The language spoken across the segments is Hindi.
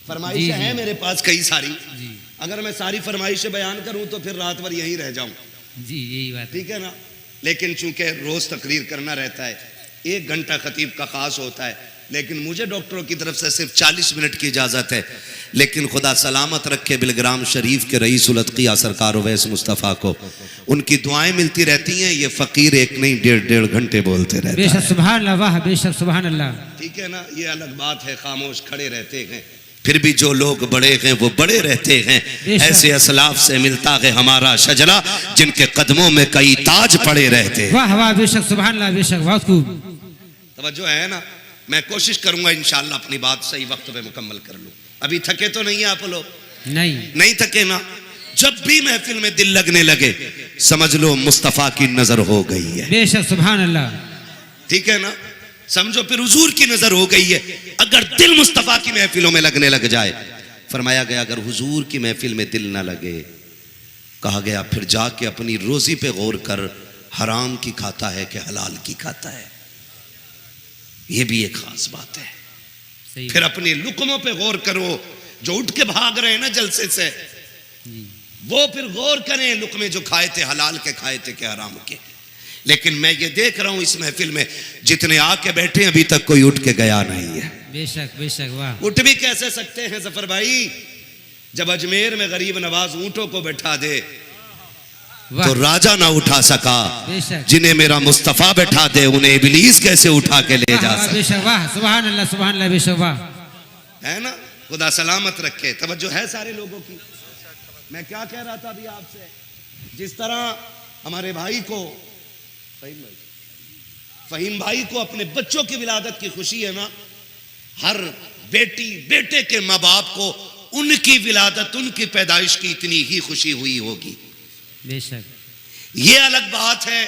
फरमाइशें हैं मेरे पास कई सारी, अगर मैं सारी फरमाइशें बयान करूं तो फिर रात भर यहीं रह जाऊं। जी यही बात, ठीक है ना। लेकिन चूंकि रोज तकरीर करना रहता है, 1 घंटा खतीब का खास होता है, लेकिन मुझे डॉक्टरों की तरफ से सिर्फ 40 मिनट की इजाजत है। लेकिन खुदा सलामत रखे बिलग्राम शरीफ के रईस उल अतकिया सरकार उवैस मुस्तफ़ा को, उनकी दुआएं मिलती रहती हैं। ये फकीर एक नहीं 1.5 घंटे बोलते रहते हैं। बेशक सुभान अल्लाह, वाह बेशक सुभान अल्लाह। ठीक है ना। ये अलग बात है, खामोश खड़े रहते हैं, फिर भी जो लोग बड़े हैं वो बड़े रहते हैं। ऐसे असलाफ से मिलता है हमारा शजरा, जिनके कदमों में कई ताज पड़े रहते हैं। वाह वाह बेशक सुभान अल्लाह, बेशक बहुत खूब। तवज्जो है ना। मैं कोशिश करूंगा इंशाअल्लाह अपनी बात सही वक्त पे मुकम्मल कर लूं। अभी थके तो नहीं है आप लोग? नहीं थके ना। जब भी महफिल में दिल लगने लगे समझ लो मुस्तफा की नजर हो गई है। बेशक सुभान अल्लाह। ठीक है ना। समझो फिर हुजूर की नजर हो गई है। अगर दिल मुस्तफा की महफिलों में लगने लग जाए, फरमाया गया अगर हुजूर की महफिल में दिल ना लगे, कहा गया फिर जाके अपनी रोजी पे गौर कर, हराम की खाता है कि हलाल की खाता है। यह भी एक खास बात है। फिर अपने लुकमों पे गौर करो। जो उठ के भाग रहे हैं ना जलसे से, वो फिर गौर करें लुकमे जो खाए थे हलाल के खाए थे कि हराम के। लेकिन मैं ये देख रहा हूं इस महफिल में जितने आके बैठे अभी तक कोई उठ के गया नहीं है। बेशक बेशक वाह। उठ भी कैसे सकते हैं जफर भाई? जब अजमेर में गरीब नवाज ऊंटों को बैठा दे तो राजा ना उठा सका, जिन्हें मेरा मुस्तफा बैठा दे उन्हें इब्लीस कैसे उठा के ले जा सका। बेशक वाह सुभान अल्लाह सुभान अल्लाह, बेशक वाह। है ना। खुदा सलामत रखे। तवज्जो है सारे लोगों की। मैं क्या कह रहा था अभी आपसे, जिस तरह हमारे भाई को फहीम भाई को अपने बच्चों की विलादत की खुशी है ना, हर बेटी बेटे के माँ बाप को उनकी विलादत उनकी पैदाइश की इतनी ही खुशी हुई होगी। बेशक। ये अलग बात है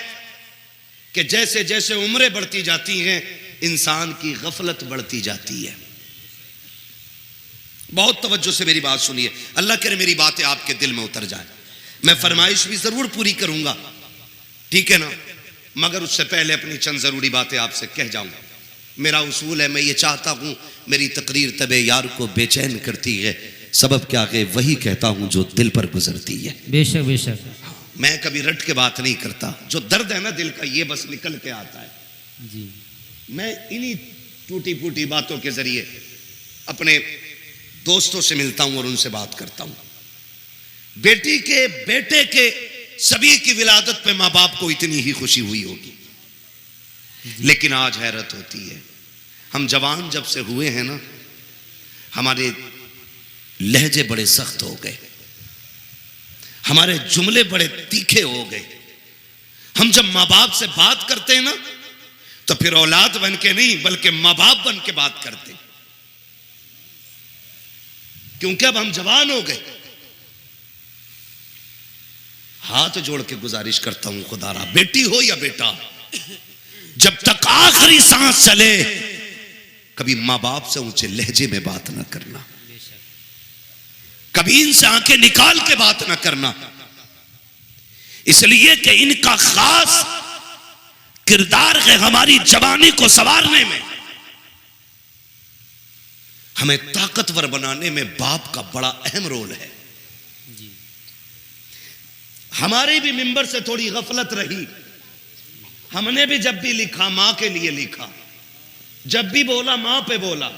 कि जैसे जैसे उम्रें बढ़ती जाती हैं इंसान की गफलत बढ़ती जाती है। बहुत तवज्जो से मेरी बात सुनिए, अल्लाह करे मेरी बातें आपके दिल में उतर जाए। मैं फरमाइश भी जरूर पूरी करूंगा, ठीक है ना, मगर उससे पहले अपनी चंद जरूरी बातें आपसे कह जाऊंगा। मेरा उसूल है, मैं ये चाहता हूं मेरी तकरीर तबे यार को बेचैन करती है, सबब क्या है वही कहता हूं जो दिल पर गुजरती है। बेशक बेशक। मैं कभी रट के बात नहीं करता, जो दर्द है ना दिल का ये बस निकल के आता है जी। मैं इन्हीं टूटी फूटी बातों के जरिए अपने दोस्तों से मिलता हूं और उनसे बात करता हूं। बेटी के बेटे के सभी की विलादत पे माँ बाप को इतनी ही खुशी हुई होगी, लेकिन आज हैरत होती है, हम जवान जब से हुए हैं ना हमारे लहजे बड़े सख्त हो गए, हमारे जुमले बड़े तीखे हो गए। हम जब माँ बाप से बात करते हैं ना तो फिर औलाद बन के नहीं बल्कि माँ बाप बन के बात करते, क्योंकि अब हम जवान हो गए। हाथ जोड़ के गुजारिश करता हूं खुदारा, बेटी हो या बेटा, जब तक आखिरी सांस चले कभी माँ बाप से ऊंचे लहजे में बात ना करना, कभी इनसे आंखें निकाल के बात ना करना, इसलिए कि इनका खास किरदार है हमारी जवानी को संवारने में, हमें ताकतवर बनाने में बाप का बड़ा अहम रोल है। हमारी भी मिंबर से थोड़ी गफलत रही, हमने भी जब भी लिखा मां के लिए लिखा, जब भी बोला मां पे बोला,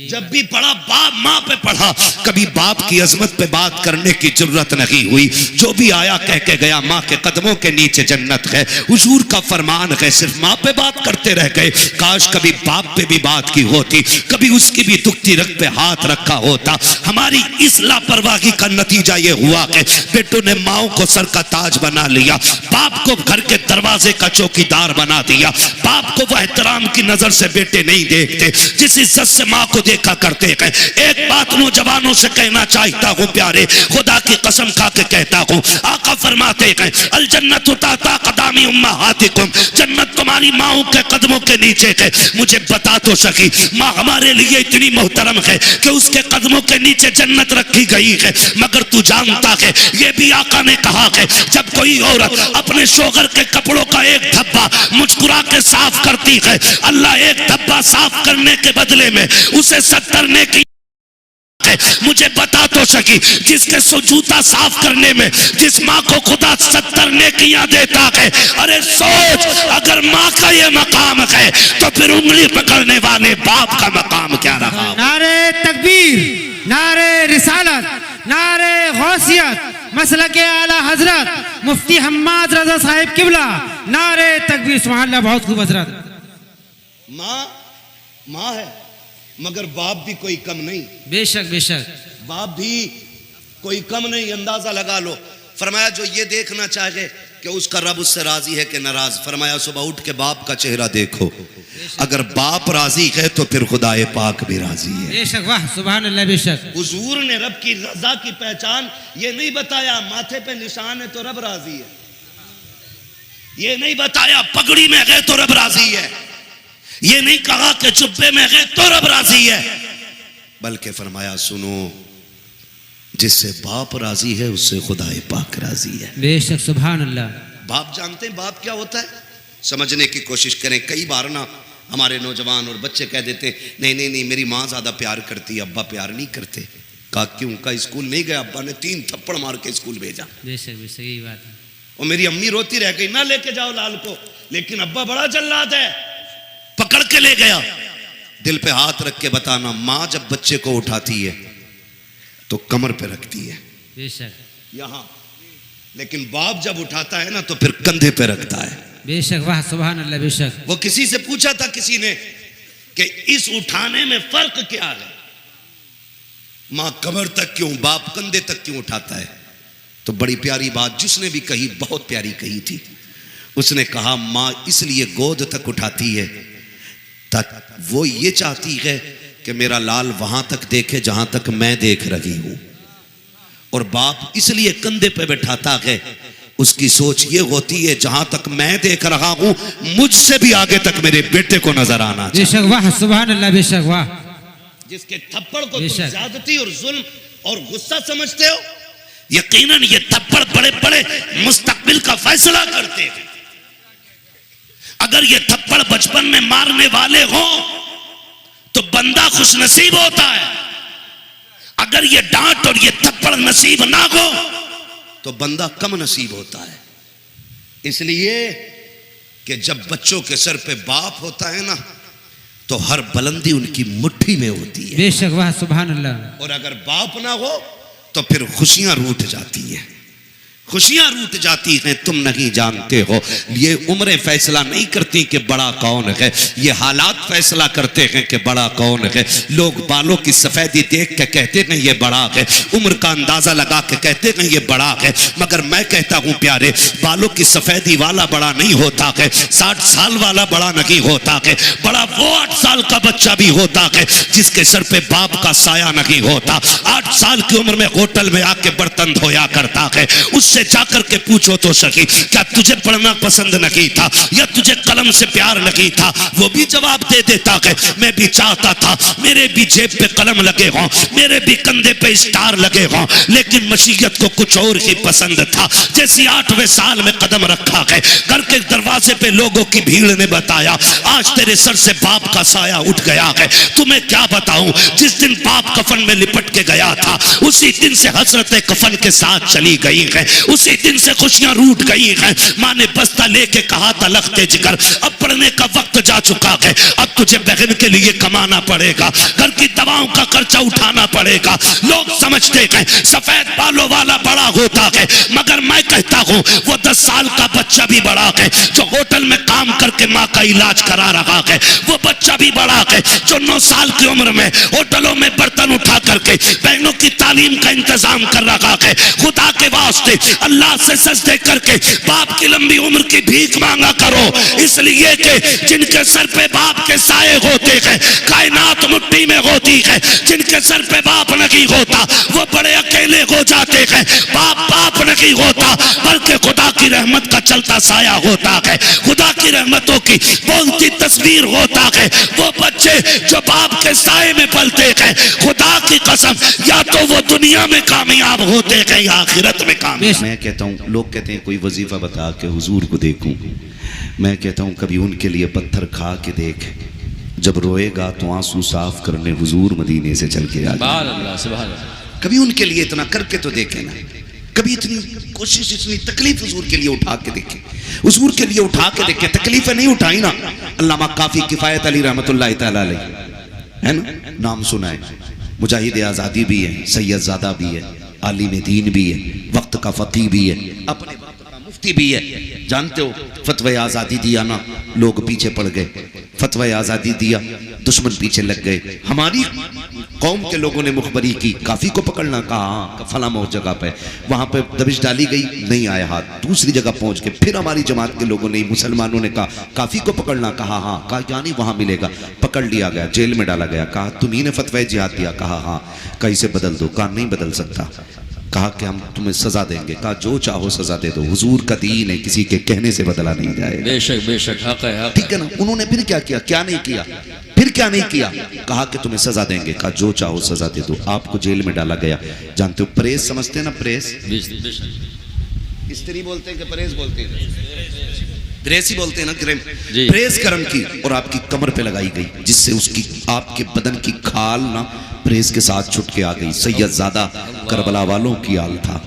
जब भी पढ़ा बाप मां पे पढ़ा, कभी बाप की अजमत पे बात करने की जरूरत नहीं हुई। जो भी आया कह के गया मां के कदमों के नीचे जन्नत है, हुजूर का फरमान है, सिर्फ मां पे बात करते रह गए। काश कभी बाप पे भी बात की होती, कभी उसकी भी दुखती रग पे हाथ रखा होता। हमारी इस लापरवाही का नतीजा ये हुआ कि बेटों ने माओ को सर का ताज बना लिया, बाप को घर के दरवाजे का चौकीदार बना दिया। बाप को वह एहतराम की नजर से बेटे नहीं देखते जिस इज्जत से मां को देखा करते हैं। एक बात नौजवानों से कहना चाहता हूं प्यारे, खुदा की कसम खा के कहता हूं, आका फरमाते हैं अल जन्नतु ताता कदामी उम्महातिकुम, जन्नत तुम्हारी माओं के कदमों के नीचे है। मुझे बता तो सकी मां हमारे लिए इतनी मोहतरम है कि उसके कदमों के नीचे जन्नत रखी गई है, मगर तू जानता है ये भी आका ने कहा है जब कोई औरत अपने शोहर के कपड़ों का एक धब्बा मुस्कुरा के साफ करती है, अल्लाह एक धब्बा साफ करने के बदले में उसे 70 नेकी है, मुझे बता तो सकी जिसके जूता साफ करने में जिस माँ को खुदा 70 नेकियां देता है। अरे सोच, अगर माँ का ये मकाम है तो फिर उंगली पकड़ने वाले बाप का मकाम क्या रहा। नारे तकबीर, नारे रिसालत, नारे गौसियत, मसलके आला हजरत मुफ्ती हम्माद रजा साहिब किबला, नारे तकबीर, सुभान अल्लाह। बहुत खूब हजरत। माँ है मगर बाप भी कोई कम नहीं। बेशक बेशक, बाप भी कोई कम नहीं। अंदाजा लगा लो। फरमाया जो ये देखना चाहे कि उसका रब उससे राजी है कि नाराज, फरमाया सुबह उठ के बाप का चेहरा देखो, अगर बाप राजी है तो फिर खुदाए पाक भी राजी है। बेशक, वाह सुभान अल्लाह। बेशक हुजूर ने रब की रजा की पहचान ये नहीं बताया माथे पे निशान है तो रब राजी है, ये नहीं बताया पगड़ी में गए तो रब राजी है, ये नहीं कहा कि जुब्बे में गए तो रब राजी है, बल्कि फरमाया सुनो, जिससे बाप राजी है उससे खुदाए पाक राजी है। बेशक, सुभान अल्लाह। बाप जानते हैं बाप क्या होता है, समझने की कोशिश करें। कई बार ना हमारे नौजवान और बच्चे कह देते हैं नहीं नहीं नहीं मेरी माँ ज्यादा प्यार करती है, अब्बा प्यार नहीं करते। कहा क्यों? का स्कूल नहीं गया, अब्बा ने 3 थप्पड़ मार के स्कूल भेजा। बेशक बेशक, यही बात है। और मेरी अम्मी रोती रह गई ना लेके जाओ लाल को, लेकिन अब्बा बड़ा जल्लाद है, पकड़ के ले गया। दिल पे हाथ रख के बताना, माँ जब बच्चे को उठाती है तो कमर पे रखती है बेशक, यहां, लेकिन बाप जब उठाता है ना तो फिर कंधे पे रखता है। बेशक, वाह सुभान अल्लाह। बेशक, वो किसी से पूछा था किसी ने कि इस उठाने में फर्क क्या है, मां कमर तक क्यों, बाप कंधे तक क्यों उठाता है? तो बड़ी प्यारी बात जिसने भी कही, बहुत प्यारी कही थी। उसने कहा मां इसलिए गोद तक उठाती है तक वो ये चाहती है कि मेरा लाल वहां तक देखे जहां तक मैं देख रही हूं, और बाप इसलिए कंधे पे बैठाता है, उसकी सोच ये होती है जहां तक मैं देख रहा हूं मुझसे भी आगे तक मेरे बेटे को नजर आना चाहिए। बेशक, वाह सुभान अल्लाह। बेशक, वाह। जिसके थप्पड़ को तुम ज्यादती और जुल्म और गुस्सा समझते हो, यकीनन ये थप्पड़ बड़े बड़े मुस्तकबिल का फैसला करते हैं। अगर ये थप्पड़ बचपन में मारने वाले हो तो बंदा खुशनसीब होता है, अगर ये डांट और ये थप्पड़ नसीब ना हो तो बंदा कम नसीब होता है। इसलिए कि जब बच्चों के सर पे बाप होता है ना तो हर बुलंदी उनकी मुट्ठी में होती है। बेशक, वाह सुभान अल्लाह। और अगर बाप ना हो तो फिर खुशियां रूठ जाती हैं, खुशियां रूठ जाती हैं। तुम नहीं जानते हो, ये उम्रें फैसला नहीं करती कि बड़ा कौन है, ये हालात फैसला करते हैं कि बड़ा कौन है। लोग बालों की सफेदी देख के कहते हैं ये बड़ा है, उम्र का अंदाजा लगा के कहते हैं ये बड़ा है, मगर मैं कहता हूं प्यारे, बालों की सफेदी वाला बड़ा नहीं होता है, 60 साल वाला बड़ा नहीं होता है। बड़ा वो 8 साल का बच्चा भी होता है जिसके सर पे बाप का साया नहीं होता। 8 साल की उम्र में होटल में आके बर्तन धोया करता है, उससे जाकर के पूछो तो सही क्या तुझे पढ़ना पसंद नहीं था या तुझे कलम से प्यार नहीं था? वो भी जवाब दे देता है मैं भी चाहता था मेरे भी जेब पे कलम लगे हों, मेरे भी कंधे पे स्टार लगे हों, लेकिन मशीयत को कुछ और ही पसंद था। जैसे 8वें साल में कदम रखा है, घर के दरवाजे पे लोगों की भीड़ ने बताया आज तेरे सर से बाप का साया उठ गया है। तुम्हें क्या बताऊं, जिस दिन बाप कफन में लिपट के गया था उसी दिन से हसरतें कफन के साथ चली गई हैं, उसी दिन से खुशियां रूठ गई हैं। माँ ने बस्ता लेके कहा था लखते जिगर अब पढ़ने का वक्त जा चुका है, अब तुझे बहन के लिए कमाना पड़ेगा, घर की दवाओं का खर्चा उठाना पड़ेगा। लोग समझते हैं सफेद बालों वाला बड़ा होता है, मगर मैं कहता हूं वो 10 साल का बच्चा भी बड़ा है जो होटल में काम करके माँ का इलाज करा रहा है, वो बच्चा भी बड़ा है जो 9 साल की उम्र में होटलों में बर्तन उठा करके बहनों की तालीम का इंतजाम कर रहा है। खुदा के वास्ते अल्लाह से सजदे करके बाप की लंबी उम्र की भीख मांगा करो, इसलिए कि जिनके सर पे बाप के साए होते हैं कायनात मुट्ठी में होती है, जिनके सर पे बाप नहीं होता वो बड़े अकेले हो जाते हैं। बाप नहीं होता बल्कि खुदा की रहमत का चलता साया होता है, खुदा की रहमतों की बोलती तस्वीर होता है। वो बच्चे जो बाप के साए में पलते हैं, खुदा की कसम या तो वो दुनिया में कामयाब होते हैं या आखिरत में कामयाब। मैं कहता हूँ लोग कहते हैं कोई वजीफा बता के हुजूर को देखूं, मैं कहता हूँ कभी उनके लिए पत्थर खा के देख जब रोएगा तो आंसू साफ करने हुजूर मदीने से चल के आ जाए। सुभान अल्लाह। कभी उनके लिए इतना करके तो देखे ना, कभी इतनी कोशिश, इतनी तकलीफ हुजूर के लिए उठा के देखे, हुजूर के लिए उठा के देखे। तकलीफें नहीं उठाई ना। अल्लामा काफी किफायत अली रहमतुल्लाह तआला अलैह है ना, नाम सुना है। मुजाहिद आज़ादी भी है, सैयदजादा भी है, आलिम दीन भी है, वक्त का फकीह भी है, अपने वक्त का मुफ्ती भी है। जानते हो फतवा आज़ादी दिया ना, लोग पीछे पड़ गए। फतवा आज़ादी दिया, दुश्मन पीछे लग गए। हमारी कौम के लोगों ने मुखबरी की, काफ़ी को पकड़ना, कहा फला मौत जगह पे, वहाँ पे दबिश डाली गई, नहीं आया हाथ। दूसरी जगह पहुँच के फिर हमारी जमात के लोगों ने, मुसलमानों ने कहा काफ़ी को पकड़ना, कहा हाँ, कहा क्या नहीं वहाँ मिलेगा। पकड़ लिया गया, जेल में डाला गया। कहा तुम्ही ने फतवा जिहाद दिया, कहा हाँ। कहा इसे बदल दो, कहा नहीं बदल सकता। कहा कि हम तुम्हें सजा देंगे, कहा जो चाहो सजा दे दो, हुजूर का दीन है, किसी के कहने से बदला नहीं जाएगा। बेशक बेशक, हक है, हक। ठीक है ना। उन्होंने फिर क्या किया, क्या नहीं किया, फिर क्या नहीं किया, कहा कि तुम्हें सजा देंगे, कहा जो चाहो सजा दे दो। आपको जेल में डाला गया। जानते हो प्रेस समझते हैं ना, प्रेस स्त्री बोलते हैं कि प्रेस बोलते हैं, प्रेस ही बोलते हैं ना, प्रेस कर्म की और आपकी कमर पे लगाई गई, जिससे उसकी आपके बदन की खाल ना प्रेस के साथ छुट के आ गई। सैयदजादा करबला वालों की आल था,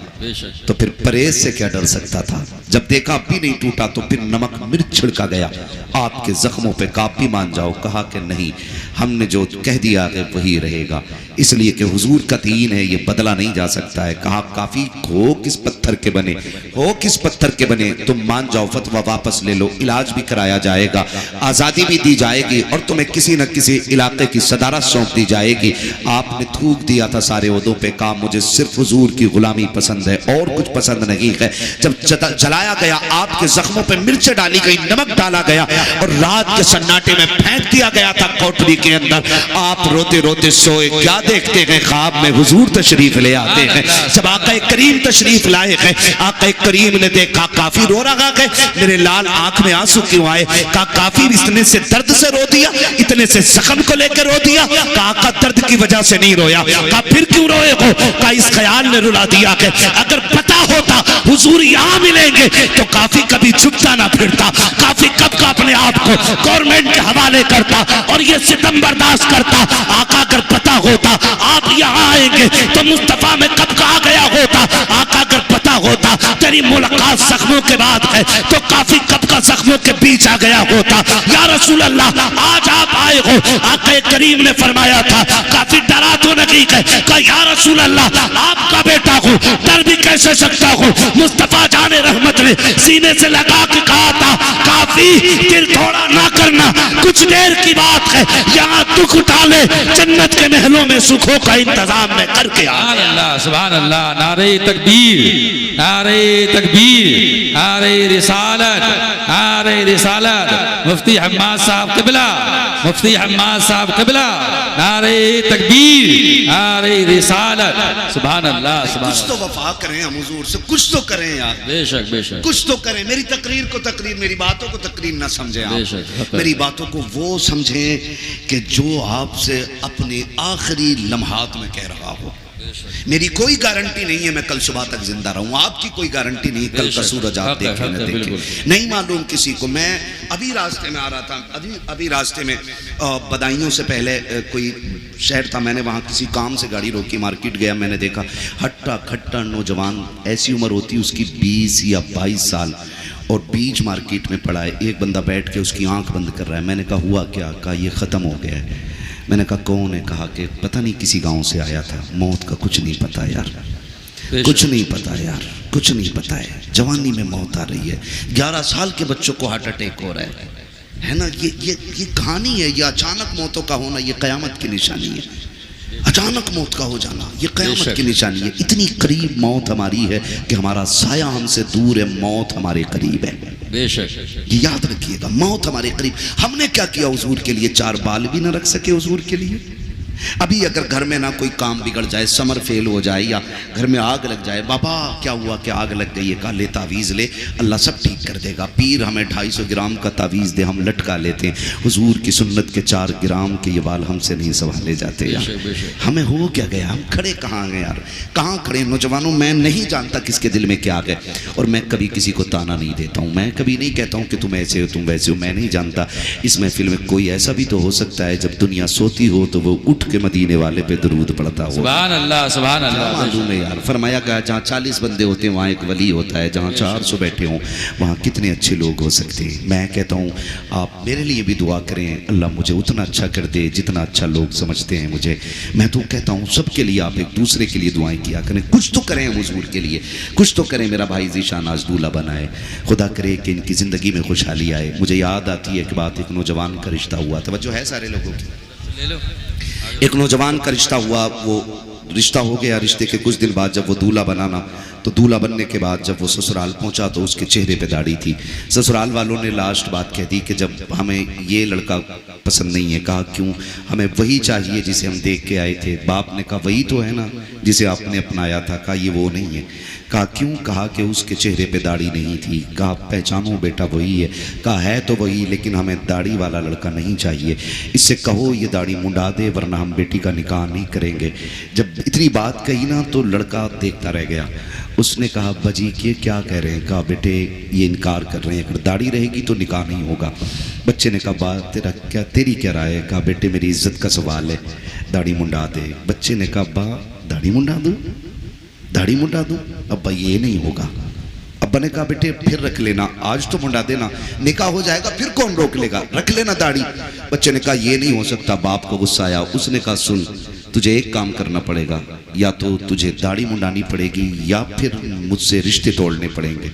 तो फिर परेज से क्या डर सकता था। जब देखा अब भी नहीं टूटा तो फिर नमक मिर्च छिड़का गया आपके जख्मों पे, का आप भी मान जाओ। कहा कि नहीं, हमने जो कह दिया है वही रहेगा, इसलिए कि हुजूर का दीन है, ये बदला नहीं जा सकता है। कहा काफी हो किस पत्थर के बने, हो किस पत्थर के बने, तुम मान जाओ, फतवा वापस ले लो, इलाज भी कराया जाएगा, आज़ादी भी दी जाएगी और तुम्हें किसी न किसी इलाके की सदारत सौंप दी जाएगी। आपने थूक दिया था सारे ओहदों पे, कहा मुझे सिर्फ हुजूर की गुलामी पसंद है और कुछ पसंद नहीं है। जब जलाया गया, आपके जख्मों पे मिर्च डाली गई, नमक डाला गया और रात के सन्नाटे में फेंक दिया गया था कोठरी के अंदर। आप रोते रोते सोए, क्या देखते हैं ख्वाब में हुजूर तशरीफ ले आते हैं। जब आका करीम तशरीफ लाए हैं, आका करीम ने देखा काफी रो रहा है, मेरे लाल आंख में आंसू क्यों आए। कहा काफी इतने से दर्द से रो दिया, इतने से जख्म को लेकर रो दिया। कहा का दर्द की वजह से नहीं रोया। कहा फिर क्यों रोए हो। कहा इस ख्याल ने रुला दिया कि अगर पता होता हुजूर यहाँ मिलेंगे तो काफी कभी छुपता ना फिरता, काफी कब का अपने आप को गवर्नमेंट के हवाले करता और ये सितम बर्दाश्त करता। आका अगर पता होता आप यहाँ आएंगे तो मुस्तफा में कब का आ गया होता। आका अगर पता होता तेरी मुलाकात जख्मों के बाद है तो काफी कब का जख्मों के बीच आ गया होता। या रसूल अल्लाह, आज आप आए हो, आका करीम ने फरमाया था काफी डरा तो नहीं है। कहा या रसूल अल्लाह, आपका बेटा हूँ, डर भी कैसे सकता हूँ। मुस्तफा जाने रहमत ने सीने से लगा के कहा था काफी दिल थोड़ा ना करना, कुछ देर की बात है, यहाँ दुख उठाले, जन्नत के महलों में सुखों का इंतजाम में करके आ। सुभान अल्लाह, नारे तकबीर, नारे तकबीर, नारे रिसालत, नारे रिसालत। मुफ्ती हम्माद साहब क़िबला, मुफ्ती हम्माद साहब क़िबला, नारे तकबीर, नारे रिसालत। सुभान अल्लाह, सुभान। कुछ तो वफा करें हम हुजूर से, कुछ तो करें यार। बेशक बेशक, कुछ तो करें। मेरी तकरीर को तकरीर, मेरी बातों को तकरीर ना समझें आप, मेरी बातों को वो समझें कि जो आपसे अपने आखिरी लम्हात में कह रहा हो। मेरी कोई गारंटी नहीं है मैं कल सुबह तक जिंदा रहूं, आपकी कोई गारंटी नहीं कल का सूरज आप देखें न देखें, नहीं मालूम किसी को। मैं अभी रास्ते में आ रहा था, अभी रास्ते में बदायूं से पहले कोई शहर था, मैंने वहाँ किसी काम से गाड़ी रोकी, मार्केट गया, मैंने देखा हट्टा खट्टा नौजवान, ऐसी उम्र होती उसकी 20 या 22 साल, और बीच मार्केट में पड़ा है। एक बंदा बैठ के उसकी आंख बंद कर रहा है। मैंने कहा हुआ क्या। कहा ये ख़त्म हो गया है। मैंने कहा कौन है। कहा कि पता नहीं किसी गांव से आया था, मौत का कुछ नहीं पता यार, कुछ नहीं पता यार, कुछ नहीं पता है। जवानी में मौत आ रही है, 11 साल के बच्चों को हार्ट अटैक हो रहा है ना। ये कहानी है, ये अचानक मौतों का होना, ये क़यामत की निशानी है। अचानक मौत का हो जाना ये क़यामत की निशानी है। इतनी करीब मौत हमारी है कि हमारा साया हमसे दूर है, मौत हमारे करीब है। बेशक, ये याद रखिएगा, मौत हमारे करीब। हमने क्या किया हुजूर के लिए, 4 बाल भी ना रख सके हुजूर के लिए। अभी अगर घर में ना कोई काम बिगड़ जाए, समर फेल हो जाए या घर में आग लग जाए, बाबा क्या हुआ, क्या आग लग गई है, कहा ले तावीज़ ले, अल्लाह सब ठीक कर देगा। पीर हमें 250 ग्राम का तावीज़ दे, हम लटका लेते हैं। हुजूर की सुन्नत के 4 ग्राम के ये बाल हमसे नहीं संभाले जाते यार। हमें हो क्या गया, हम खड़े कहाँ गए यार, कहाँ खड़े नौजवानों। मैं नहीं जानता किसके दिल में क्या गए, और मैं कभी किसी को ताना नहीं देता हूँ, मैं कभी नहीं कहता हूँ कि तुम ऐसे हो तुम वैसे हो, मैं नहीं जानता। इस महफिल में कोई ऐसा भी तो हो सकता है जब दुनिया सोती हो तो वो उठ के मदीने वाले पे दरूद पड़ता हो। सुभान अल्लाह, सुभान अल्लाह। मालूम है यार, फरमाया गया जहाँ 40 बंदे होते हैं वहाँ एक वली होता है, जहाँ 400 बैठे हों वहाँ कितने अच्छे लोग हो सकते हैं। मैं कहता हूँ आप मेरे लिए भी दुआ करें, अल्लाह मुझे उतना अच्छा कर दे जितना अच्छा लोग समझते हैं मुझे। मैं तो कहता हूँ सबके लिए आप एक दूसरे के लिए दुआएं किया करें, कुछ तो करें हुजूर के लिए, कुछ तो करें। मेरा भाई ज़ीशान आज दूल्हा बनाए, खुदा करे कि इनकी ज़िंदगी में खुशहाली आए। मुझे याद आती है कि बात, एक नौजवान का रिश्ता हुआ, तवज्जो है सारे लोगों की। ले लो। एक नौजवान का रिश्ता हुआ, वो रिश्ता हो गया, रिश्ते के कुछ दिन बाद जब वो दूल्हा बनाना, तो दूल्हा बनने के बाद जब वो ससुराल पहुंचा तो उसके चेहरे पे दाढ़ी थी। ससुराल वालों ने लास्ट बात कह दी कि जब हमें ये लड़का पसंद नहीं है। कहा क्यों, हमें वही चाहिए जिसे हम देख के आए थे। बाप ने कहा वही तो है ना जिसे आपने अपनाया था। कहा ये वो नहीं है। कहा क्यों, कहा कि उसके चेहरे पे दाढ़ी नहीं थी। कहा पहचानो बेटा वही है। कहा है तो वही, लेकिन हमें दाढ़ी वाला लड़का नहीं चाहिए, इससे कहो ये दाढ़ी मुंडा दे वरना हम बेटी का निकाह नहीं करेंगे। जब इतनी बात कही ना तो लड़का देखता रह गया। उसने कहा अब्बा जी ये क्या कह रहे हैं। कहा बेटे ये इनकार कर रहे हैं, अगर दाढ़ी रहेगी तो निकाह नहीं होगा। बच्चे ने कहा बात तेरी क्या राय है। कहा बेटे मेरी इज्जत का सवाल है, दाढ़ी मुंडा दे। बच्चे ने कहा अब्बा दाढ़ी मुंडा दूँ, दाढ़ी मुंडा दूँ। अब्बा ये नहीं होगा। अब्बा ने कहा बेटे फिर रख लेना, आज तो मुंडा देना, निकाह हो जाएगा फिर कौन रोक लेगा, रख लेना दाढ़ी। बच्चे ने कहा ये नहीं हो सकता। बाप को गुस्सा आया, उसने कहा सुन तुझे एक काम करना पड़ेगा, या तो तुझे दाढ़ी मुंडानी पड़ेगी या फिर मुझसे रिश्ते तोड़ने पड़ेंगे।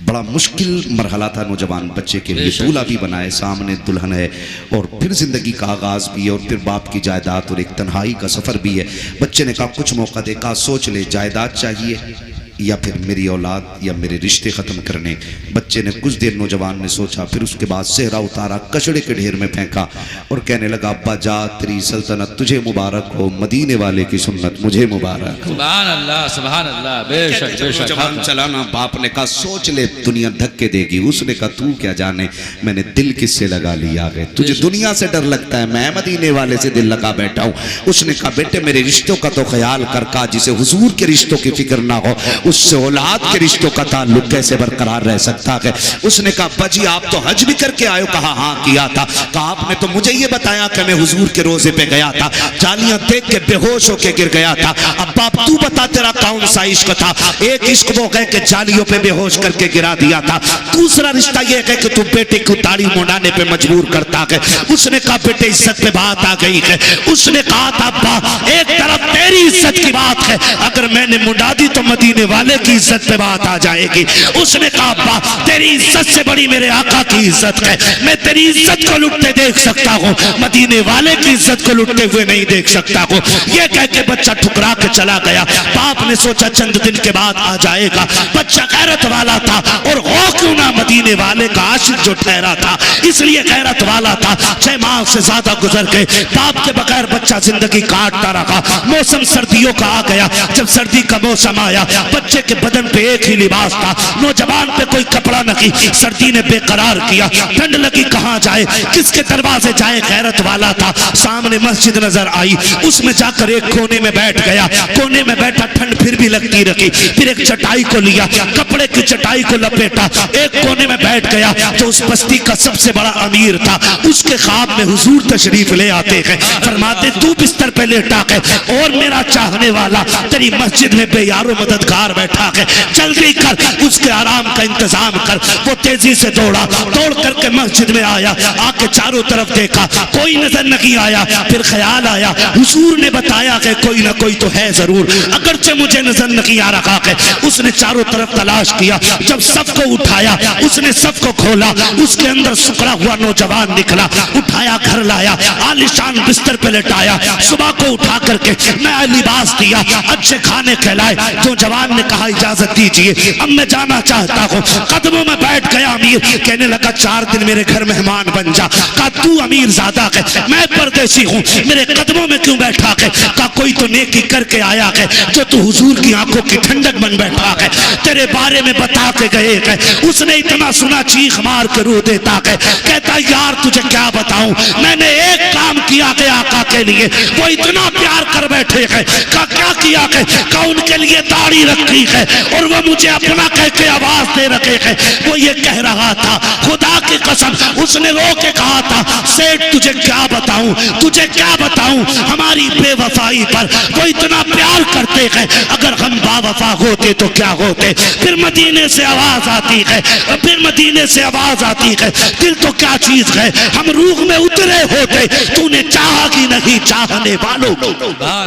बड़ा मुश्किल मरहला था नौजवान बच्चे के लिए। दूल्हा भी बनाए, सामने दुल्हन है और फिर जिंदगी का आगाज भी है और फिर बाप की जायदाद और एक तन्हाई का सफर भी है। बच्चे ने कहा कुछ मौका दे। कहा सोच ले, जायदाद चाहिए या फिर मेरी औलाद या मेरे रिश्ते ख़त्म करने। बच्चे ने कुछ देर नौजवान ने सोचा, फिर उसके बाद सेहरा उतारा, कचड़े के ढेर में फेंका और कहने लगा अब्बा जा तेरी सल्तनत तुझे मुबारक हो, मदीने वाले की सुन्नत मुझे मुबारक हो। सुभान अल्लाह, सुभान अल्लाह। बेशक बेशक। नौजवान चलाना, बाप ने कहा सोच ले दुनिया धक्के देगी। उसने कहा तू क्या जाने, मैंने दिल किससे लगा लिया है, तुझे दुनिया से डर लगता है, मैं मदीने वाले से दिल लगा बैठा हूँ। उसने कहा बेटे मेरे रिश्तों का तो ख्याल कर। कहा जिसे हुजूर के रिश्तों की फिक्र ना हो उससे औलाद के रिश्तों का ताल्लुक कैसे बरकरार रह सकता है। उसने कहा अब्बा जी आप तो हज भी करके आए हो। कहा हाँ किया था। कहा आपने तो मुझे ये बताया कि मैं हुजूर के रोजे पे गया था, जालियां देख के बेहोश होके गिर गया था। अब्बा तू बता तेरा कौन सा इश्क था। एक इश्क वो है कि जालियों पे बेहोश करके गिरा दिया था, दूसरा रिश्ता ये है कि तू बेटे को दाढ़ी मुंडाने पे मजबूर करता है। उसने कहा बेटे इज्जत पे बात आ गई है। उसने कहा था अब्बा एक तरफ तेरी इज्जत की बात है, अगर मैंने मुंडा दी तो मदीने वाले की इज्जत पे बात आ जाएगी। उसने कहा अब्बा तेरी इज्जत से बड़ी मेरे आका की इज्जत है, मैं तेरी इज्जत को लुटते देख सकता हूँ, मदीने वाले की इज्जत को लुटते हुए नहीं देख सकता हूँ। ये कह के बच्चा ठुकरा के चला गया। बाप ने सोचा चंद दिन के बाद आ जाएगा। बच्चा गैरत वाला था और हो क्यों ना मदीने वाले का आशिक जो ठहरा था, इसलिए गैरत वाला था। 6 माह से ज्यादा गुजर गए, बाप के बगैर बच्चा जिंदगी काटता रहा। मौसम सर्दियों का आ गया। जब सर्दी का मौसम आया बच्चे के बदन पे एक ही लिबास था, नौजवान पे कोई कपड़ा नहीं। सर्दी ने बेकरार किया, ठंड लगी कहाँ जाए, किसके दरवाजे जाए। गैरत वाला था, सामने मस्जिद नजर आई, उसमें जाकर एक कोने में बैठ गया। कोने में बैठा, ठंड फिर भी लगती रही। फिर एक चटाई को लिया, कपड़े की चटाई को लपेटा, एक कोने में बैठ गया। जो उस बस्ती का सबसे बड़ा अमीर था, उसके ख्वाब में हुजूर तशरीफ ले आते हैं, फरमाते तू बिस्तर पे लेटा है और मेरा चाहने वाला तेरी मस्जिद में बेयारो मददगार बैठा है, जल्दी कर उसके आराम का इंतजाम कर। वो तेजी से दौड़ा, दौड़ करके मस्जिद में आया, आके चारों तरफ देखा, कोई नजर नहीं आया। फिर ख्याल आया हुजूर ने बताया कि कोई ना कोई तो है जरूर, अगरचे मुझे नजर नहीं आ रहा है। उसने चारों तरफ तलाश किया, जब सबको उठाया, उसने सबको खोला, उसके अंदर सुकड़ा हुआ नौजवान निकला। उठाया, घर लाया, आलिशान बिस्तर पे लेटाया। सुबह को उठा करके नया लिबास दिया, अच्छे खाने खिलाए। तो जवान ने कहा इजाजत दीजिए, अब मैं जाना चाहता हूँ। कदमों में बैठ गया अमीर, कहने लगा 4 दिन मेरे घर मेहमान बन जा। कहा तू अमीर ज़्यादा है, मैं परदेसी हूँ, मेरे कदमों में क्यों बैठा है? कहा कोई तो नेकी करके आया है जो तू हुजूर की आंखों की ठंडक बन बैठा है, तेरे बारे में बता के गए है। उसने इतना सुना चीख मार के रो देता है, कहता यार तुझे क्या बताऊं, मैंने एक काम किया है आका के लिए, वो इतना प्यार कर बैठे हैं। कहा क्या किया है? कहा उनके लिए दाढ़ी रखी है और वो मुझे अपना कह के आवाज दे रखे हैं। वो ये कह रहा था, खुदा की कसम उसने रो के कहा था, सेठ तुझे क्या बताऊं, तुझे क्या बताऊं हमारी बेवफाई पर, वो इतना प्यार करते हैं, अगर हम बावफा होते तो क्या होते। फिर मदीने से आवाज आती है, फिर मदीने से आवाज आती है, दिल तो क्या चीज है, हम रूह में उतरे होते, तूने चाहा कि नहीं चाहने वालों।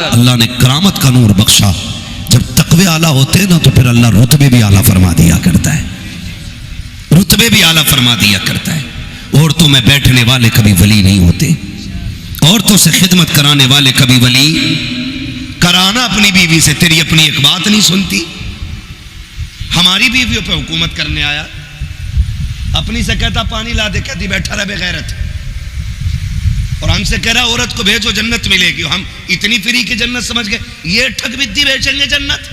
अल्लाह ने करामत का नूर बख्शा। जब तकवे आला होते हैं ना तो फिर अल्लाह रुतबे भी आला फरमा दिया करता है, रुतबे भी आला फरमा दिया करता है। औरतों में बैठने वाले कभी वली नहीं होते, औरतों से खिदमत कराने वाले कभी वली। कराना अपनी बीवी से, तेरी अपनी एक बात नहीं सुनती। हमारी बीवियों पे हुकूमत करने आया, अपनी से कहता पानी ला दे, कहती बैठा रहे बेगैरत। और हमसे कह रहा औरत को भेजो जन्नत मिलेगी, हम इतनी फ्री की जन्नत समझ गए, ये ठग विद्दी बेचेंगे जन्नत।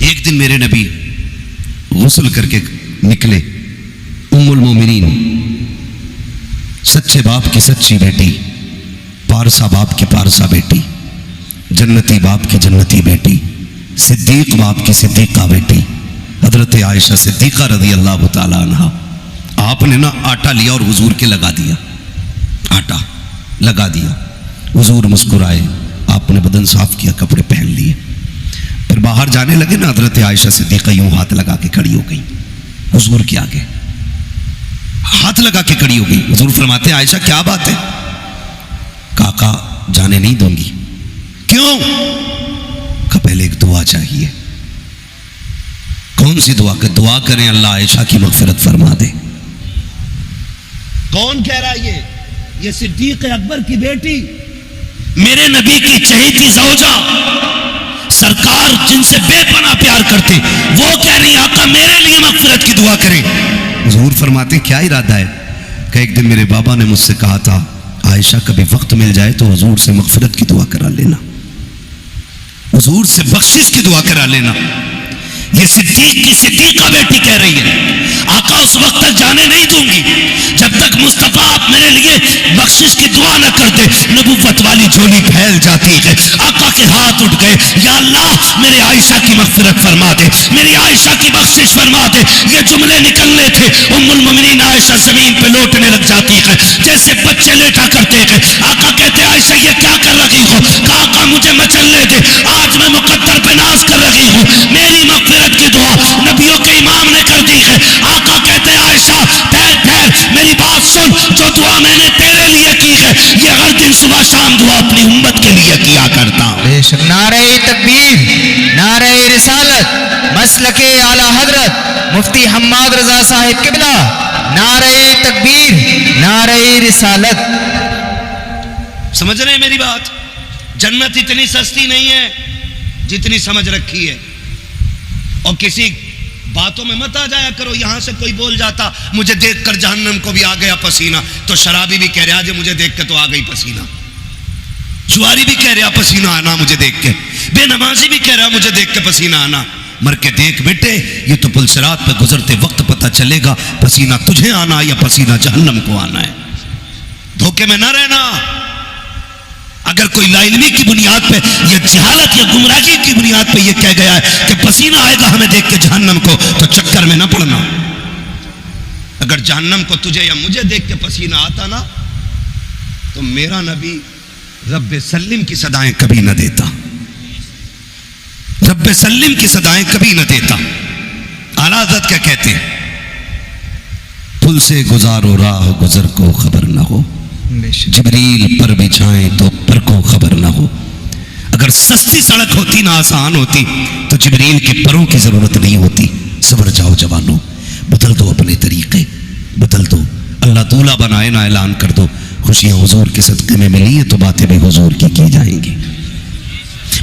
एक दिन मेरे नबी गुस्ल करके निकले, उम्मुल मोमिनीन, सच्चे बाप की सच्ची बेटी, पारसा बाप की पारसा बेटी, जन्नती बाप की जन्नती बेटी, सिद्दीक बाप की सिद्दीका बेटी, हजरत आयशा सिद्दीका रज़ी अल्लाह ताला अन्हा। आपने ना आटा लिया और हुजूर के लगा दिया, आटा लगा दिया। हुजूर मुस्कुराए, आपने बदन साफ किया, कपड़े पहन लिए, फिर बाहर जाने लगे ना, हजरत आयशा सिद्दीका यूं हाथ लगा के खड़ी हो गई हुजूर के आगे, हाथ लगा के खड़ी हो गई। हुजूर फरमाते आयशा क्या बात है? काका जाने नहीं दूंगी। क्यों? का पहले एक दुआ चाहिए। कौन सी दुआ? दुआ करें अल्लाह आयशा की मगफिरत फरमा दे। कौन कह रहा है ये सिद्दीक अकबर की बेटी, मेरे नबी की चहेती ज़ौजा, सरकार जिनसे बेपनाह प्यार करते, वो कह रही आका मेरे लिए मगफिरत की दुआ करें। हुजूर फरमाते क्या इरादा है? कि एक दिन मेरे बाबा ने मुझसे कहा था आयशा कभी वक्त मिल जाए तो हुजूर से मगफिरत की दुआ करा लेना, हुजूर से बख्शिश की दुआ करा लेना। ये सिद्दीक की सिद्दीका बेटी कह रही है आका उस वक्त तक जाने नहीं दूंगी जब तक मुस्तफा आप मेरे लिए बख्शिश की दुआ न करते। नबुव्वत वाली झोली फैल जाती है, आका के हाथ उठ गए, या अल्लाह मेरे आयशा की मगफिरत फरमा दे, मेरी आयशा की बख्शिश फरमा दे। ये जुमले निकलने थे, उम्मुल मोमिनीन आयशा जमीन पे लौटने लग जाती है जैसे बच्चे लेटा करते हैं। आका कहते आयशा ये क्या कर रही हो? आका मुझे मचलने दे, आज मैं मुकद्दर पे नाज कर रही हूँ, मेरी मगफिरत की दुआ नबियों के इमाम ने कर दी है। आका कहते आयशा ठहर ठहर, मेरी बात सुन, जो दुआ मैंने तेरे लिए की है ये हर दिन सुबह शाम दुआ अपनी उम्मत के लिए किया करता हूं। बेशक। नारे तकबीर, नारे रिसालत, मसलके आला हजरत मुफ्ती हम्माद रजा साहिब किबला, नारे तकबीर, नारे रिसालत। समझ रहे हैं मेरी बात? जन्नत इतनी सस्ती नहीं है जितनी समझ रखी है। और किसी बातों में मत आ जाया करो, यहां से कोई बोल जाता मुझे देखकर जहन्नम को भी आ गया पसीना, तो शराबी भी कह रहा है मुझे देख के तो आ गई पसीना, जुआरी भी कह रहा पसीना आना मुझे देख के, बेनमाजी भी कह रहा मुझे देख के पसीना आना। मर के देख बेटे, ये तो पुलसरात पे गुजरते वक्त पता चलेगा पसीना तुझे आना या पसीना जहन्नम को आना है। धोखे में ना रहना। अगर कोई लाइलमी की बुनियाद पे या जहालत या गुमराही की बुनियाद पे ये कह गया है कि पसीना आएगा हमें देख के जहन्नम को, तो चक्कर में ना पड़ना। अगर जहन्नम को तुझे या मुझे देख के पसीना आता ना, तो मेरा नबी रब्बे सल्लिम की सदाएं कभी न देता, रब्बे सल्लिम की सदाएं कभी न देता। आला हज़रत क्या कहते हैं? पुल से गुजारो राह गुजर को खबर ना हो, जिब्रील पर बिछाएं तो पर को खबर ना हो। अगर सस्ती सड़क होती ना, आसान होती, तो जिब्रील के परों की जरूरत नहीं होती। सबर जाओ जवानों, बदल दो अपने तरीके, बदल दो। अल्लाह दूल्हा बनाए ना ऐलान कर दो, खुशियां हुजूर के सदक़े में मिली है तो बातें भी हुजूर की जाएंगी।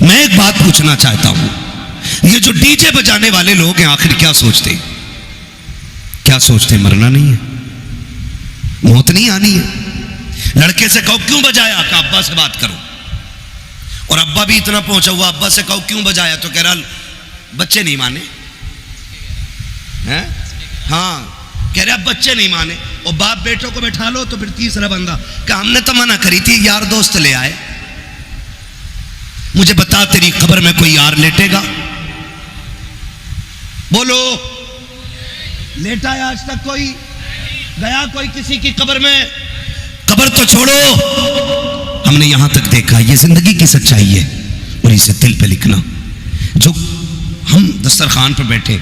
मैं एक बात पूछना चाहता हूं, ये जो डीजे बजाने वाले लोग हैं आखिर क्या सोचते, क्या सोचते? मरना नहीं है, मौत नहीं आनी है। लड़के से कहो क्यों बजाया, कि अब्बा से बात करो, और अब्बा भी इतना पहुंचा हुआ, अब्बा से कहो क्यों बजाया, तो कह रहा बच्चे नहीं माने हैं। हाँ, कह रहे अब बच्चे नहीं माने, और बाप बेटों को बैठा लो तो फिर तीसरा बंदा कि हमने तो मना करी थी, यार दोस्त ले आए। मुझे बता तेरी कब्र में कोई यार लेटेगा? बोलो, लेटा है आज तक कोई? गया कोई किसी की कब्र में? कब्र तो छोड़ो, हमने यहां तक देखा, ये जिंदगी की सच्चाई है और इसे दिल पे लिखना। जो हम दस्तरखान पर बैठे,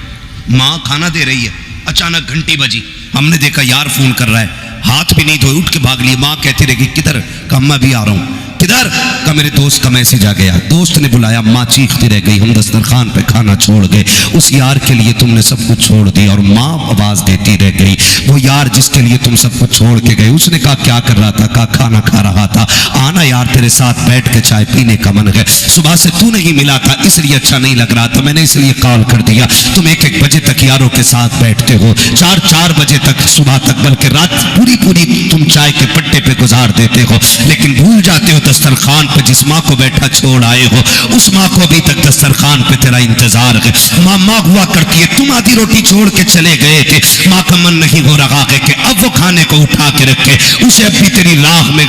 माँ खाना दे रही है, अचानक घंटी बजी, हमने देखा यार फोन कर रहा है, हाथ भी नहीं धोए उठ के भाग लिए। माँ कहती रहेगी किधर? कहा मैं भी आ रहा हूँ। किधर? का मेरे दोस्त का मैसेज आ गया, दोस्त ने बुलाया। माँ चीखती रह गई, हम दस्तरखान पे खाना छोड़ गए, उस यार के लिए तुमने सब कुछ छोड़ दिया। और माँ आवाज देती रह गई, वो यार जिसके लिए तुम सब कुछ छोड़ के गए। उसने कहा क्या कर रहा था? कहा खाना खा रहा था। आना यार, तेरे साथ बैठ के चाय पीने का मन है, सुबह से तू नहीं मिला था इसलिए अच्छा नहीं लग रहा था, मैंने इसलिए कॉल कर दिया। तुम 1-1 बजे तक यारों के साथ बैठते हो, 4-4 बजे तक, सुबह तक, बल्कि रात पूरी तुम चाय के पट्टे पे गुजार देते हो, लेकिन भूल जाते हो दस्तरखान पे जिस माँ को बैठा छोड़ आए हो, उस माँ को अभी तक दस्तरखान पे तेरा इंतजार है। माँ हुआ करती है, तुम आधी रोटी छोड़ के चले गए थे, माँ का मन नहीं हो रहा है कि अब वो खाने को उठा के रखे, उसे अब भी तेरी राह में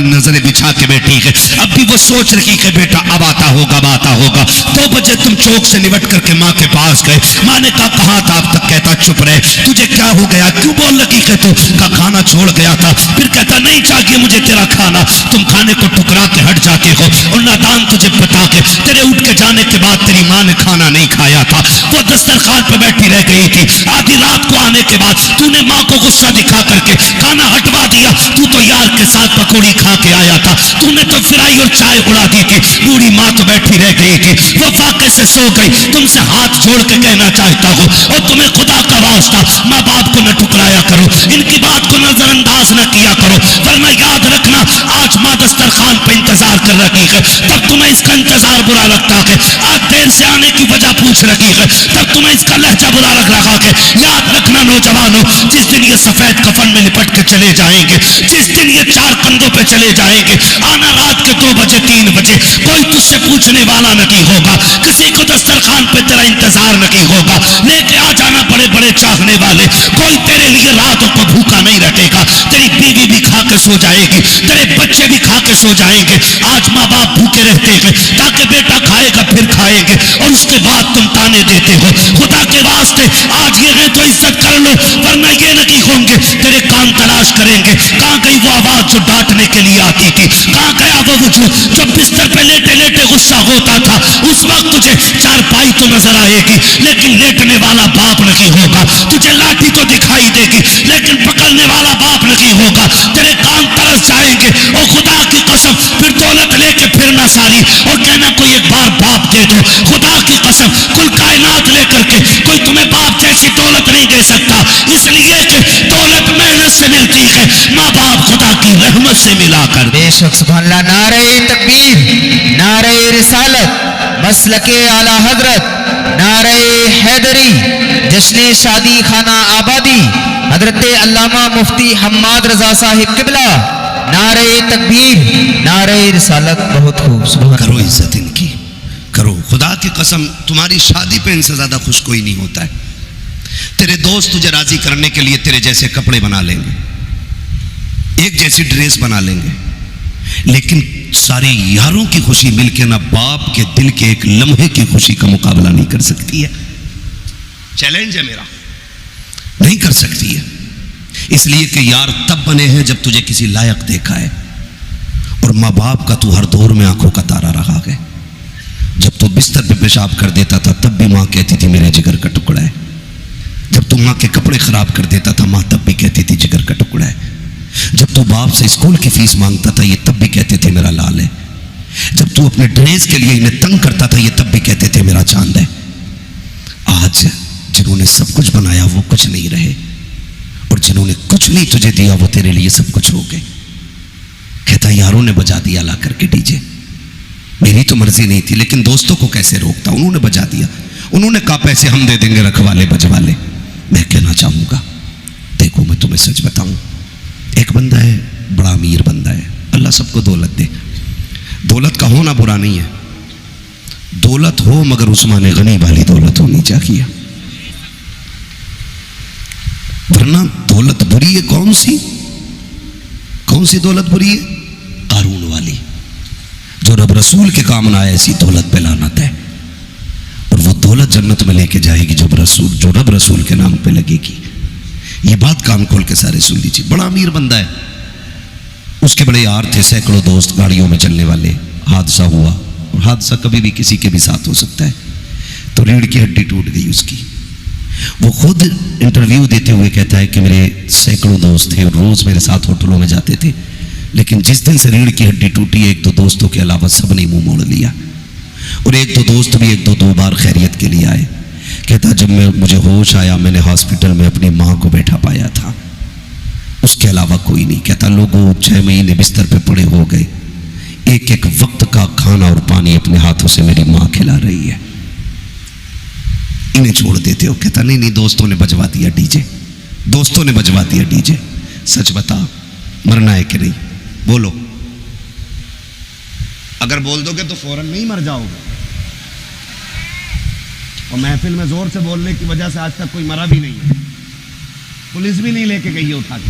नजरें बिछा के बैठी है, अब भी वो सोच रही है बेटा अब आता होगा, 2 बजे तुम चौक से निपट करके माँ के पास गए। माँ ने कहा कहाँ था अब तक? कहता चुप रहे, तुझे क्या हो गया, क्यों बोल लगी है तू? का खाना छोड़ गया था। फिर कहता नहीं चाहिए मुझे तेरा खाना, तुम खाने को टुकरा के हट जाते हो, और नादान तुझे पता के तेरे उठ के जाने के बाद तेरी माँ ने खाना नहीं खाया था, वो दस्तरखान पे बैठी रह गई थी। आधी रात को आने के बाद तूने माँ को गुस्सा दिखा करके खाना हटवा दिया। तू तो यार के साथ पकौड़ी खा के आया था, तूने तो फिराई और चाय उड़ा दी थी। बूढ़ी माँ तो बैठी रह गई थी, वो वाकई से सो गई। तुमसे हाथ जोड़ के कहना चाहता हूँ, और तुम्हें खुदा का वास्ता माँ बाप को न ठुकराया करो, इनकी बात को नजरअंदाज न किया करो, वरना याद रखना आज माँ दस्तरखान पे इंतजार कर रही है, तब तुम्हें इसका इंतजार बुरा लगता है। आज देर से आने की वजह पूछ रही है, तब तुम्हें इसका लहजा बुरा लग रहा है। याद रखना नौजवानों, जिस दिन ये सफेद कफन में लिपट के चले जाएंगे, जिस दिन ये 4 कंधों पे चले जाएंगे, आना रात के 2 बजे 3 बजे, कोई तुझसे पूछने वाला नहीं होगा, किसी को दस्तरखान पे तेरा इंतजार नहीं होगा। लेके आ जाना बड़े बड़े चाहने वाले, कोई तेरे लिए रातों को भूखा नहीं रखेगा, तेरी बीवी भी खा के सो जाएगी, तेरे बच्चे भी खा के सो जाएंगे। आज माँ बाप भूखे रहते हैं ताकि बेटा खाएगा फिर खाएंगे, और उसके बाद तुम ताने देते हो। खुदा के वास्ते आज ये है तो इज्जत कर लो, वरना ये नहीं होंगे तेरे कान तलाश करेंगे। कहाँ गई वो आवाज जो डांटने के लिए आती थी? कहाँ गया वो वजूद जो बिस्तर पे लेटे लेटे गुस्सा होता था? उस वक्त तुझे चारपाई तो नजर आएगी, लेकिन लेटने वाला बाप नहीं होगा। तुझे लाठी तो दिखाई देगी, लेकिन पकड़ने वाला बाप नहीं होगा। तेरे कान तरस जाएंगे, और खुदा की कसम फिर दौलत लेके फिरना सारी, और कहना कोई एक बार बाप दे दो। खुदा की कसम कुल कायनात लेकर के कोई तुम्हें बाप जैसी दौलत नहीं दे सकता, इसलिए कि दौलत मेहनत से मिलती है, माँ बाप खुदा की रहमत से मिला कर। बेशक सुभान अल्लाह। नारे तकबीर, नारे रिसालत, मसलके आला हजरत, नारे हैदरी, जश्न शादी खाना आबादी, हजरत अल्लामा मुफ्ती हम्माद रजा साहिब किबला। नारे तकबीर, नारे रिसालत। बहुत खूब, सुभान अल्लाह। करो इज्जत इनकी, करो। खुदा की कसम तुम्हारी शादी पे इनसे ज्यादा खुश कोई नहीं होता है। तेरे दोस्त तुझे राजी करने के लिए तेरे जैसे कपड़े बना लेंगे, एक जैसी ड्रेस बना लेंगे, लेकिन सारे यारों की खुशी मिलकर ना बाप के दिल के एक लम्हे की खुशी का मुकाबला नहीं कर सकती है। चैलेंज है मेरा, नहीं कर सकती है। इसलिए कि यार तब बने हैं जब तुझे किसी लायक देखा है, और माँ बाप का तू हर दौर में आंखों का तारा रहा है। जब तू बिस्तर पे पेशाब कर देता था तब भी माँ कहती थी मेरे जिगर का टुकड़ा है। जब तू माँ के कपड़े खराब कर देता था माँ तब भी कहती थी जिगर का टुकड़ा है। जब तू बाप से स्कूल की फीस मांगता था ये तब भी कहते थे मेरा लाल है। जब तू अपने ड्रेस के लिए इन्हें तंग करता था ये तब भी कहते थे मेरा चांद है। आज जिन्होंने सब कुछ बनाया वो कुछ नहीं रहे, और जिन्होंने कुछ नहीं तुझे दिया वो तेरे लिए सब कुछ हो गए। कहता यारों ने बजा दिया ला करके डीजे, मेरी तो मर्जी नहीं थी, लेकिन दोस्तों को कैसे रोकता, उन्होंने बजा दिया। उन्होंने कहा पैसे हम दे देंगे रखवाले बजवाले। मैं कहना चाहूँगा, देखो मैं तुम्हें सच बताऊँ, एक बंदा है बड़ा अमीर बंदा है, अल्लाह सबको दौलत दे, दौलत का होना बुरा नहीं है, दौलत हो मगर उस्मान गनी वाली दौलत होनी चाहिए, वरना दौलत बुरी है। कौन सी दौलत बुरी है? कारून वाली, जो रब रसूल के काम ना आए, ऐसी दौलत पे लानत है। और वो दौलत जन्नत में लेके जाएगी जो रब रसूल के नाम पे लगेगी। ये बात कान खोल के सारे सुन लीजिए। बड़ा अमीर बंदा है, उसके बड़े यार थे, सैकड़ों दोस्त गाड़ियों में चलने वाले। हादसा हुआ, और हादसा कभी भी किसी के भी साथ हो सकता है। तो रीढ़ की हड्डी टूट गई उसकी। वो खुद इंटरव्यू देते हुए कहता है कि मेरे सैकड़ों दोस्त थे और रोज मेरे साथ होटलों में जाते थे, लेकिन जिस दिन से रीढ़ की हड्डी टूटी, एक दो दोस्तों के अलावा सब ने मुंह मोड़ लिया। और एक दो दोस्त भी एक दो बार खैरियत के लिए आए। कहता जब मुझे होश आया, मैंने हॉस्पिटल में अपनी माँ को बैठा पाया था, उसके अलावा कोई नहीं। कहता लोगों 6 महीने बिस्तर पे पड़े हो गए, एक एक वक्त का खाना और पानी अपने हाथों से मेरी माँ खिला रही है, इन्हें छोड़ देते हो? कहता नहीं, दोस्तों ने बजवा दिया डीजे, दोस्तों ने बजवा दिया डीजे। सच बता, मरना है कि नहीं? बोलो। अगर बोल दोगे तो फौरन नहीं मर जाओगे। और महफिल में जोर से बोलने की वजह से आज तक कोई मरा भी नहीं है, पुलिस भी नहीं लेके गई है उठा के।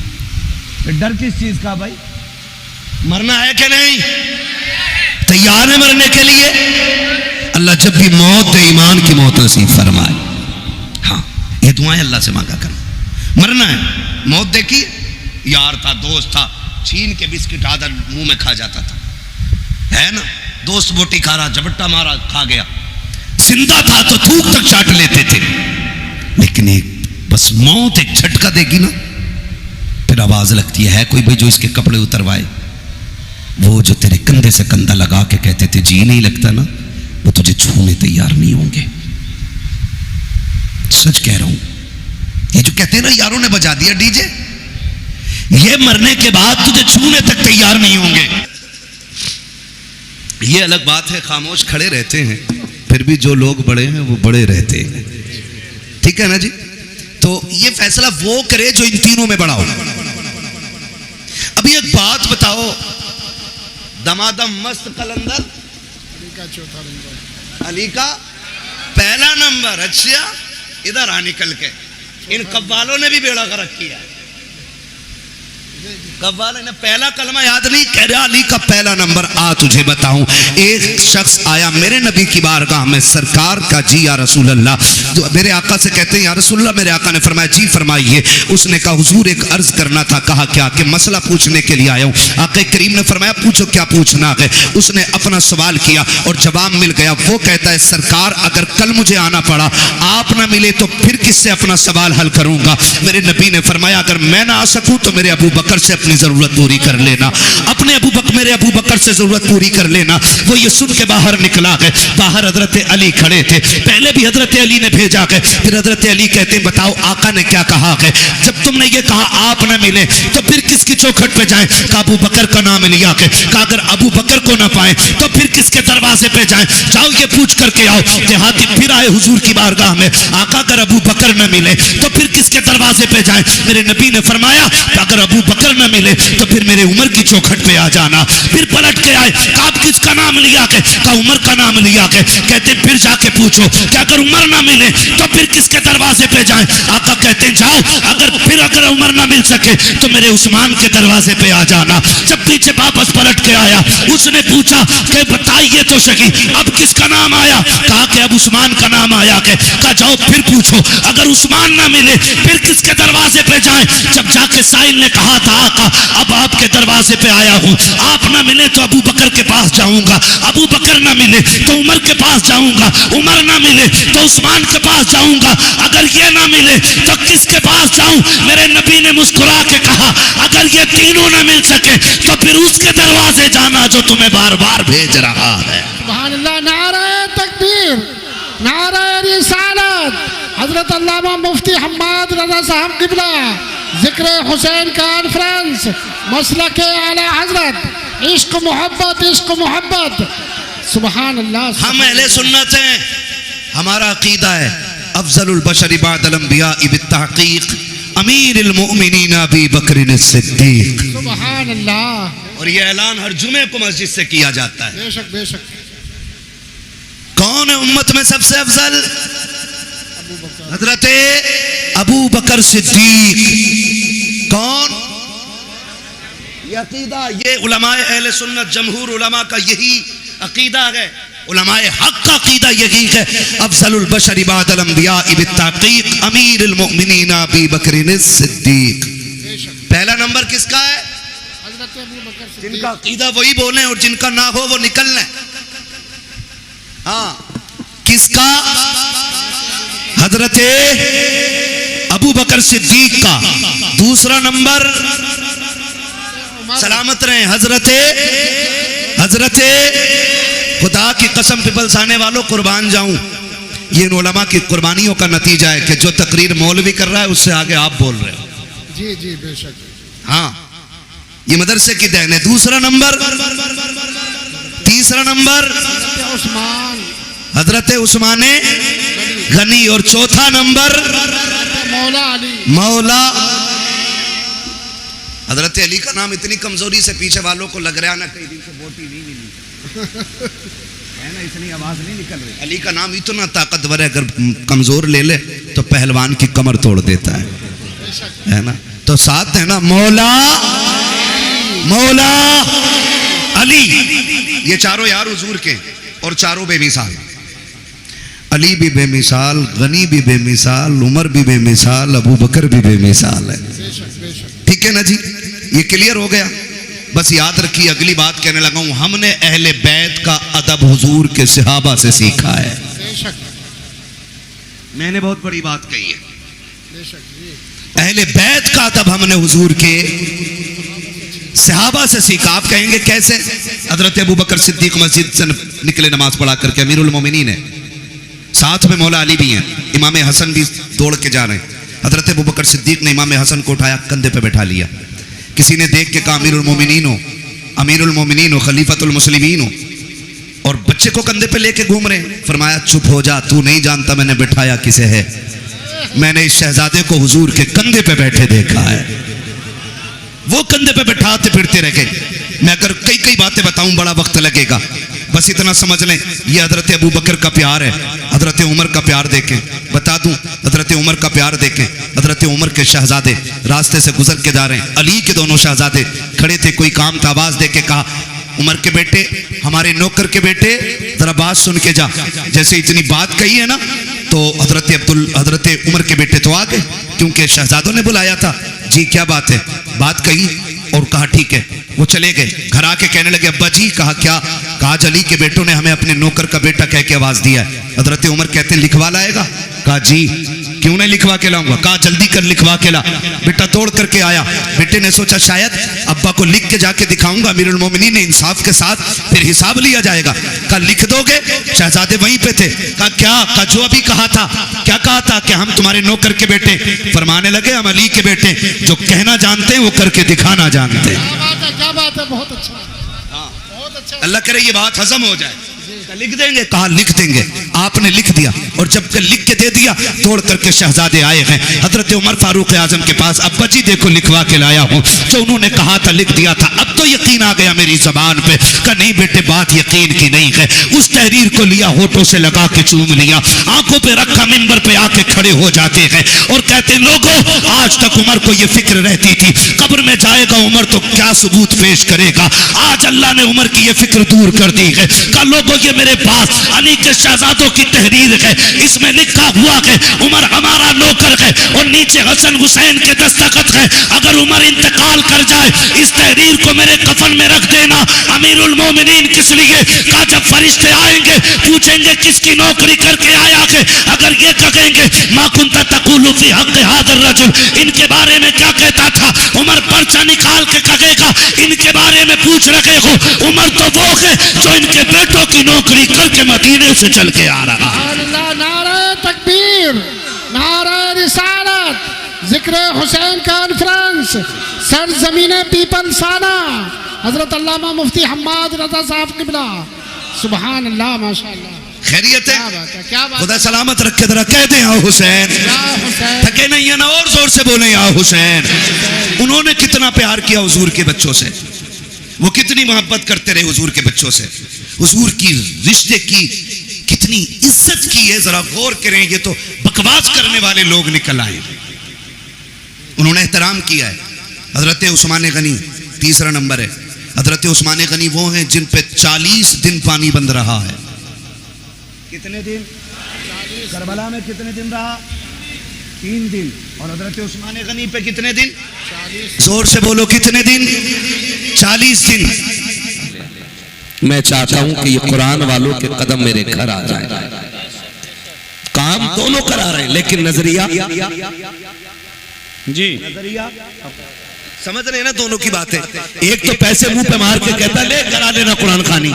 फिर डर किस चीज का भाई? मरना है कि नहीं? तैयार है मरने के लिए? अल्लाह जब भी मौत दे, ईमान की मौत नसीब फरमाए। हाँ, ये दुआएं अल्लाह से मांगा करो। मरना है, मौत देखी, यार था, दोस्त था, छीन के बिस्किट आधा मुंह में खा जाता था, है ना? दोस्त बोटी खा रहा, झपट्टा मारा, खा गया। जिंदा था तो थूक तक चाट लेते थे, लेकिन एक बस मौत एक झटका देगी ना, फिर आवाज लगती है कोई भाई जो इसके कपड़े उतरवाए? वो जो तेरे कंधे से कंधा लगा के कहते थे जी नहीं लगता ना, वो तुझे छूने तैयार नहीं होंगे। सच कह रहा हूं। ये जो कहते हैं ना यारों ने बजा दिया डीजे, ये मरने के बाद तुझे छूने तक तैयार नहीं होंगे। ये अलग बात है, खामोश खड़े रहते हैं, फिर भी जो लोग बड़े हैं वो बड़े रहते हैं। ठीक है ना जी? तो ये फैसला वो करे जो इन तीनों में बड़ा हो। अभी एक बात बताओ, दमादम मस्त कलंदर अली का पहला नंबर। अच्छा, इधर आ निकल के। इन कव्वालों ने भी बेड़ा गर्क किया। कव्वाल ने पहला कलमा याद नहीं, कह रहा अली का पहला नंबर। आ तुझे बताऊं, एक शख्स आया मेरे नबी की बारगाह में, सरकार का जी या रसूल अल्लाह, जो मेरे आका से कहते हैं या रसूल अल्लाह। मेरे आका ने फरमाया जी फरमाइए। उसने कहा हुजूर एक अर्ज करना था। कहा क्या? कि मसला पूछने के लिए आया हूं। आका करीम ने फरमाया पूछो क्या पूछना है। उसने अपना सवाल किया और जवाब मिल गया। वो कहता है सरकार अगर कल मुझे आना पड़ा, आप ना मिले तो फिर किससे अपना सवाल हल करूंगा? मेरे नबी ने फरमाया अगर मैं ना आ सकूं तो मेरे अबू बकर से अपनी जरूरत पूरी कर लेना, अपने मेरे अबू बकर से जरूरत पूरी कर लेना। वो ये सुन के बाहर निकला है। बाहर हजरत अली खड़े थे। पहले भी हजरत अली ने भेजा है, फिर हजरत अली कहते हैं बताओ आका ने क्या कहा है? जब तुमने ये कहा आप न मिले तो फिर किसकी चौखट पे जाएं? कहा अबू बकर का नाम लिया है। कहा अगर अबू बकर को ना पाए तो फिर किसके दरवाजे पे जाएं? जाओ ये पूछ करके आओ। देहाती फिर आए हुजूर की बारगाह में। आका अगर अबू बकर न मिले तो फिर किसके दरवाजे पे जाएं? मेरे नबी ने फरमाया अगर अबू बकर न मिले तो फिर मेरे उमर की चौखट पे आ जाना। फिर पलट के आए। कहा आप किसका नाम लिया के? कहा उमर का नाम लिया के। कहते फिर जाके पूछो कि अगर उमर ना मिले तो फिर किसके दरवाजे पे जाएं? आका कहते जाओ अगर उमर ना मिल सके तो मेरे उस्मान के दरवाजे पे आ जाना। जब पीछे वापस पलट के आया, उसने पूछा कि बताइए तो सही अब किसका नाम आया? कहा कि अब उस्मान का नाम आया के। कहा जाओ फिर पूछो अगर उस्मान ना मिले फिर किसके दरवाजे पे जाएं? जब जाके साहिल ने कहा था आका अब आपके दरवाजे पे आया हूं, आप ना मिले तो अबू बकर के पास जाऊंगा, अबू बकर ना मिले तो उमर के पास जाऊंगा, उमर ना मिले तो उस्मान के पास जाऊंगा, अगर ये ना मिले तो किसके पास जाऊं? मेरे नबी ने मुस्कुरा के कहा अगर ये तीनों ना मिल सके तो फिर उसके दरवाजे जाना जो तुम्हें बार बार भेज रहा है। सुभान अल्लाह। नारे तकबीर, नारे रिसालत। हजरत अल्लामा मुफ्ती हम्माद रजा साहब किबला जिक्र हुसैन कॉन्फ्रेंस मसलक आला हजरत इश्क मोहब्बत सुभान अल्लाह। हम अहले सुन्नत हैं, हमारा अकीदा है अफजलुल बशर बअदल अंबिया बित्तहकीक अमीरुल मोमिनीन अबू बकर सिद्दीक। सुभान अल्लाह। और ये ऐलान हर जुमे को मस्जिद से किया जाता है। बेशक बेशक। कौन है उम्मत में सबसे अफजल? हजरत अबू बकर सिद्दीक। कौन? ये अकीदा, ये उलमाए अहले सुन्नत जमहूर उलमा का यही अकीदा है। उलमाए हक का अकीदा यही है अफजलुल बशर बअदल अंबिया बित्तहकीक अमीरुल मोमिनीन अबू बकर सिद्दीक। पहला नंबर किसका है? हजरत अबू बकर सिद्दीक। जिनका अकीदा वही बोले और जिनका ना हो वो निकल लें। हाँ, किसका? हजरत अबू बकर सिद्दीक का। दूसरा नंबर, सलामत रहे, हजरत खुदा की कसम पिपल्स आने वालों कुर्बान जाऊं, ये इन उलमा की कुर्बानियों का नतीजा है कि जो तकरीर मौलवी कर रहा है उससे आगे आप बोल रहे हो। जी जी बेशक। हाँ, ये मदरसे की देन है। दूसरा नंबर, तीसरा नंबर उस्मान, हजरत उस्मान गनी, और चौथा नंबर मौला अली। मौला हजरत अली का नाम इतनी कमजोरी से पीछे वालों को लग रहा है ना, कई दिन से बोटी नहीं मिली है ना, इतनी आवाज नहीं निकल रही। अली का नाम इतना ताकतवर है, अगर कमजोर ले ले तो पहलवान की कमर तोड़ देता है ना। तो साथ है ना, मौला अली। ये चारों यार हुजूर के, और चारों बेमिसाल। अली भी बेमिसाल, गनी भी बेमिसाल, उमर भी बेमिसाल, अबू बकर भी बेमिसाल है। ठीक है ना जी, ये क्लियर हो गया। बस याद रखिए, अगली बात कहने लगा हूं, हमने अहले बैत का अदब हुजूर के सहाबा से सीखा है। मैंने बहुत बड़ी बात कही है, अहले बैत का अदब हमने हुजूर के सहाबा से सीखा। आप कहेंगे कैसे? हजरत अबू बकर सिद्दीक मस्जिद से निकले नमाज पढ़ा करके, अमीरुल मोमिनीन है, साथ में मौला अली भी हैं, इमाम हसन भी दौड़ के जा रहे हैं। हजरत अबू बकर सिद्दीक ने इमाम हसन को उठाया, कंधे पे बैठा लिया। किसी ने देख के कहा अमीरुल मोमिनीन हो, खलीफतुल मुस्लिमीन हो, और बच्चे को कंधे पे लेके घूम रहे हैं। फरमाया चुप हो जा, तू नहीं जानता मैंने बिठाया किसे है। मैंने इस शहजादे को हुजूर के कंधे पे बैठे देखा है। वो कंधे पे बैठाते फिरते रह गए। मैं अगर कई कई बातें बताऊं बड़ा वक्त लगेगा, बस इतना समझ लें, ये हजरत अबू बकर का प्यार है। हजरत उमर का प्यार देखें, बता दूं, हजरत उमर का प्यार देखें। हजरत उमर के शहजादे रास्ते से गुजर के जा रहे हैं, अली के दोनों शहजादे खड़े थे। कोई काम था, आवाज दे के कहा उमर के बेटे, हमारे नौकर के बेटे, जरा बात सुन के जा। जैसे इतनी बात कही है ना, तो हजरत उमर के बेटे तो आ गए, क्योंकि शहजादों ने बुलाया था। जी क्या बात है? बात कही और कहा ठीक है। वो चले गए, घर आके कहने लगे अब्बा जी। कहा क्या? कहा अली के बेटों ने हमें अपने नौकर का बेटा कह के आवाज दिया है। हजरत उमर कहते हैं लिखवा लाएगा? कहा जी क्यों नहीं लिखवा के लाऊंगा। कहा जल्दी कर लिखवा के ला। बेटा दौड़ करके आया। बेटे ने सोचा शायद अब्बा को लिख के जाके दिखाऊंगा, अमीरुल मोमिनीन ने इंसाफ के साथ फिर हिसाब लिया जाएगा। कहा लिख दोगे? शहजादे वहीं पे थे। कहा क्या? कहा जो अभी कहा था। क्या कहा था? कि हम तुम्हारे नौकर के बेटे। फरमाने लगे हम अली के बेटे, जो कहना जानते हैं वो करके दिखाना जानते हैं। क्या बात है, बहुत अच्छा, बहुत अच्छा। अल्लाह करे ये बात हजम हो जाए। लिख देंगे? कहा लिख देंगे। आपने लिख दिया, और जब लिख के दे दिया, दौड़ करके शहजादे आए हैं हजरत उमर फारूक आजम के पास। अब्बा जी देखो लिखवा के लाया हूं, जो उन्होंने कहा था लिख दिया था। अब तो यकीन आ गया मेरी जबान पे। कहा नहीं बेटे, बात यकीन की नहीं है। उस तहरीर को लिया, होठों से लगा के चूम लिया, आंखों पे रखा, मिंबर पे आके खड़े हो जाते हैं और कहते हैं लोगों, आज तक उमर को यह फिक्र रहती थी कब्र में जाएगा उमर तो क्या सबूत पेश करेगा। आज अल्लाह ने उमर की यह फिक्र दूर कर दी है। कहा लोगों, ये मेरे पास अली के शहजादों की तहरीर है, इसमें लिखा हुआ है उमर हमारा नौकर है, और नीचे हसन हुसैन के दस्तखत है। अगर उमर इंतकाल कर जाए, इस तहरीर को मेरे कफन में रख देना। अमीरुल मोमिनीन किस लिए? कहा जब फरिश्ते आएंगे पूछेंगे किसकी नौकरी करके आया है, अगर ये कहेंगे मा कुंता तक़ूलु फी हक़ हाज़ा रजुल, इनके बारे में क्या कहता था, उमर पर्चा निकाल के कहेगा इनके बारे में पूछ रहे हो। उमर तो वो है जो इनके बेटों की नौकरी करके मदीने से चल के आ रहा है। नारे तकबीर, नारे रिसालत, जिक्र हुसैन कॉन्फ्रेंस, सरजमीन पीपल्साना। हजरत अल्लामा मुफ्ती हम्माद रजा साहब किबला। सुभान अल्लाह, माशाअल्लाह। खैरियत क्या है? बात है, क्या बात खुदा सलामत रखे। जरा कहते हैं या हुसैन। या हुसैन। थके नहीं है ना, और जोर से बोले या हुसैन। उन्होंने कितना प्यार किया हुजूर के बच्चों से, वो कितनी मोहब्बत करते रहे हुजूर के बच्चों से, हुजूर की रिश्ते की कितनी इज्जत की है। जरा गौर करें, ये तो बकवास करने वाले लोग निकल आए। उन्होंने एहतराम किया है। हजरत उस्मान गनी तीसरा नंबर है। हजरत उस्मान गनी वो हैं जिन पे 40 दिन पानी बंद रहा है। कितने दिन? करबला में कितने दिन रहा? 3 दिन। और हजरत उस्मान गनी पे कितने दिन? 40। जोर से बोलो, कितने दिन? 40 दिन। मैं चाहता हूं कि ये कुरान वालों के कदम मेरे घर आ जाए। काम दोनों करा रहे हैं, लेकिन नजरिया जी, नजरिया समझ रहे हैं ना, दोनों की बात है। एक तो पैसे मुंह पे मार के कहता ले करा लेना कुरान खानी,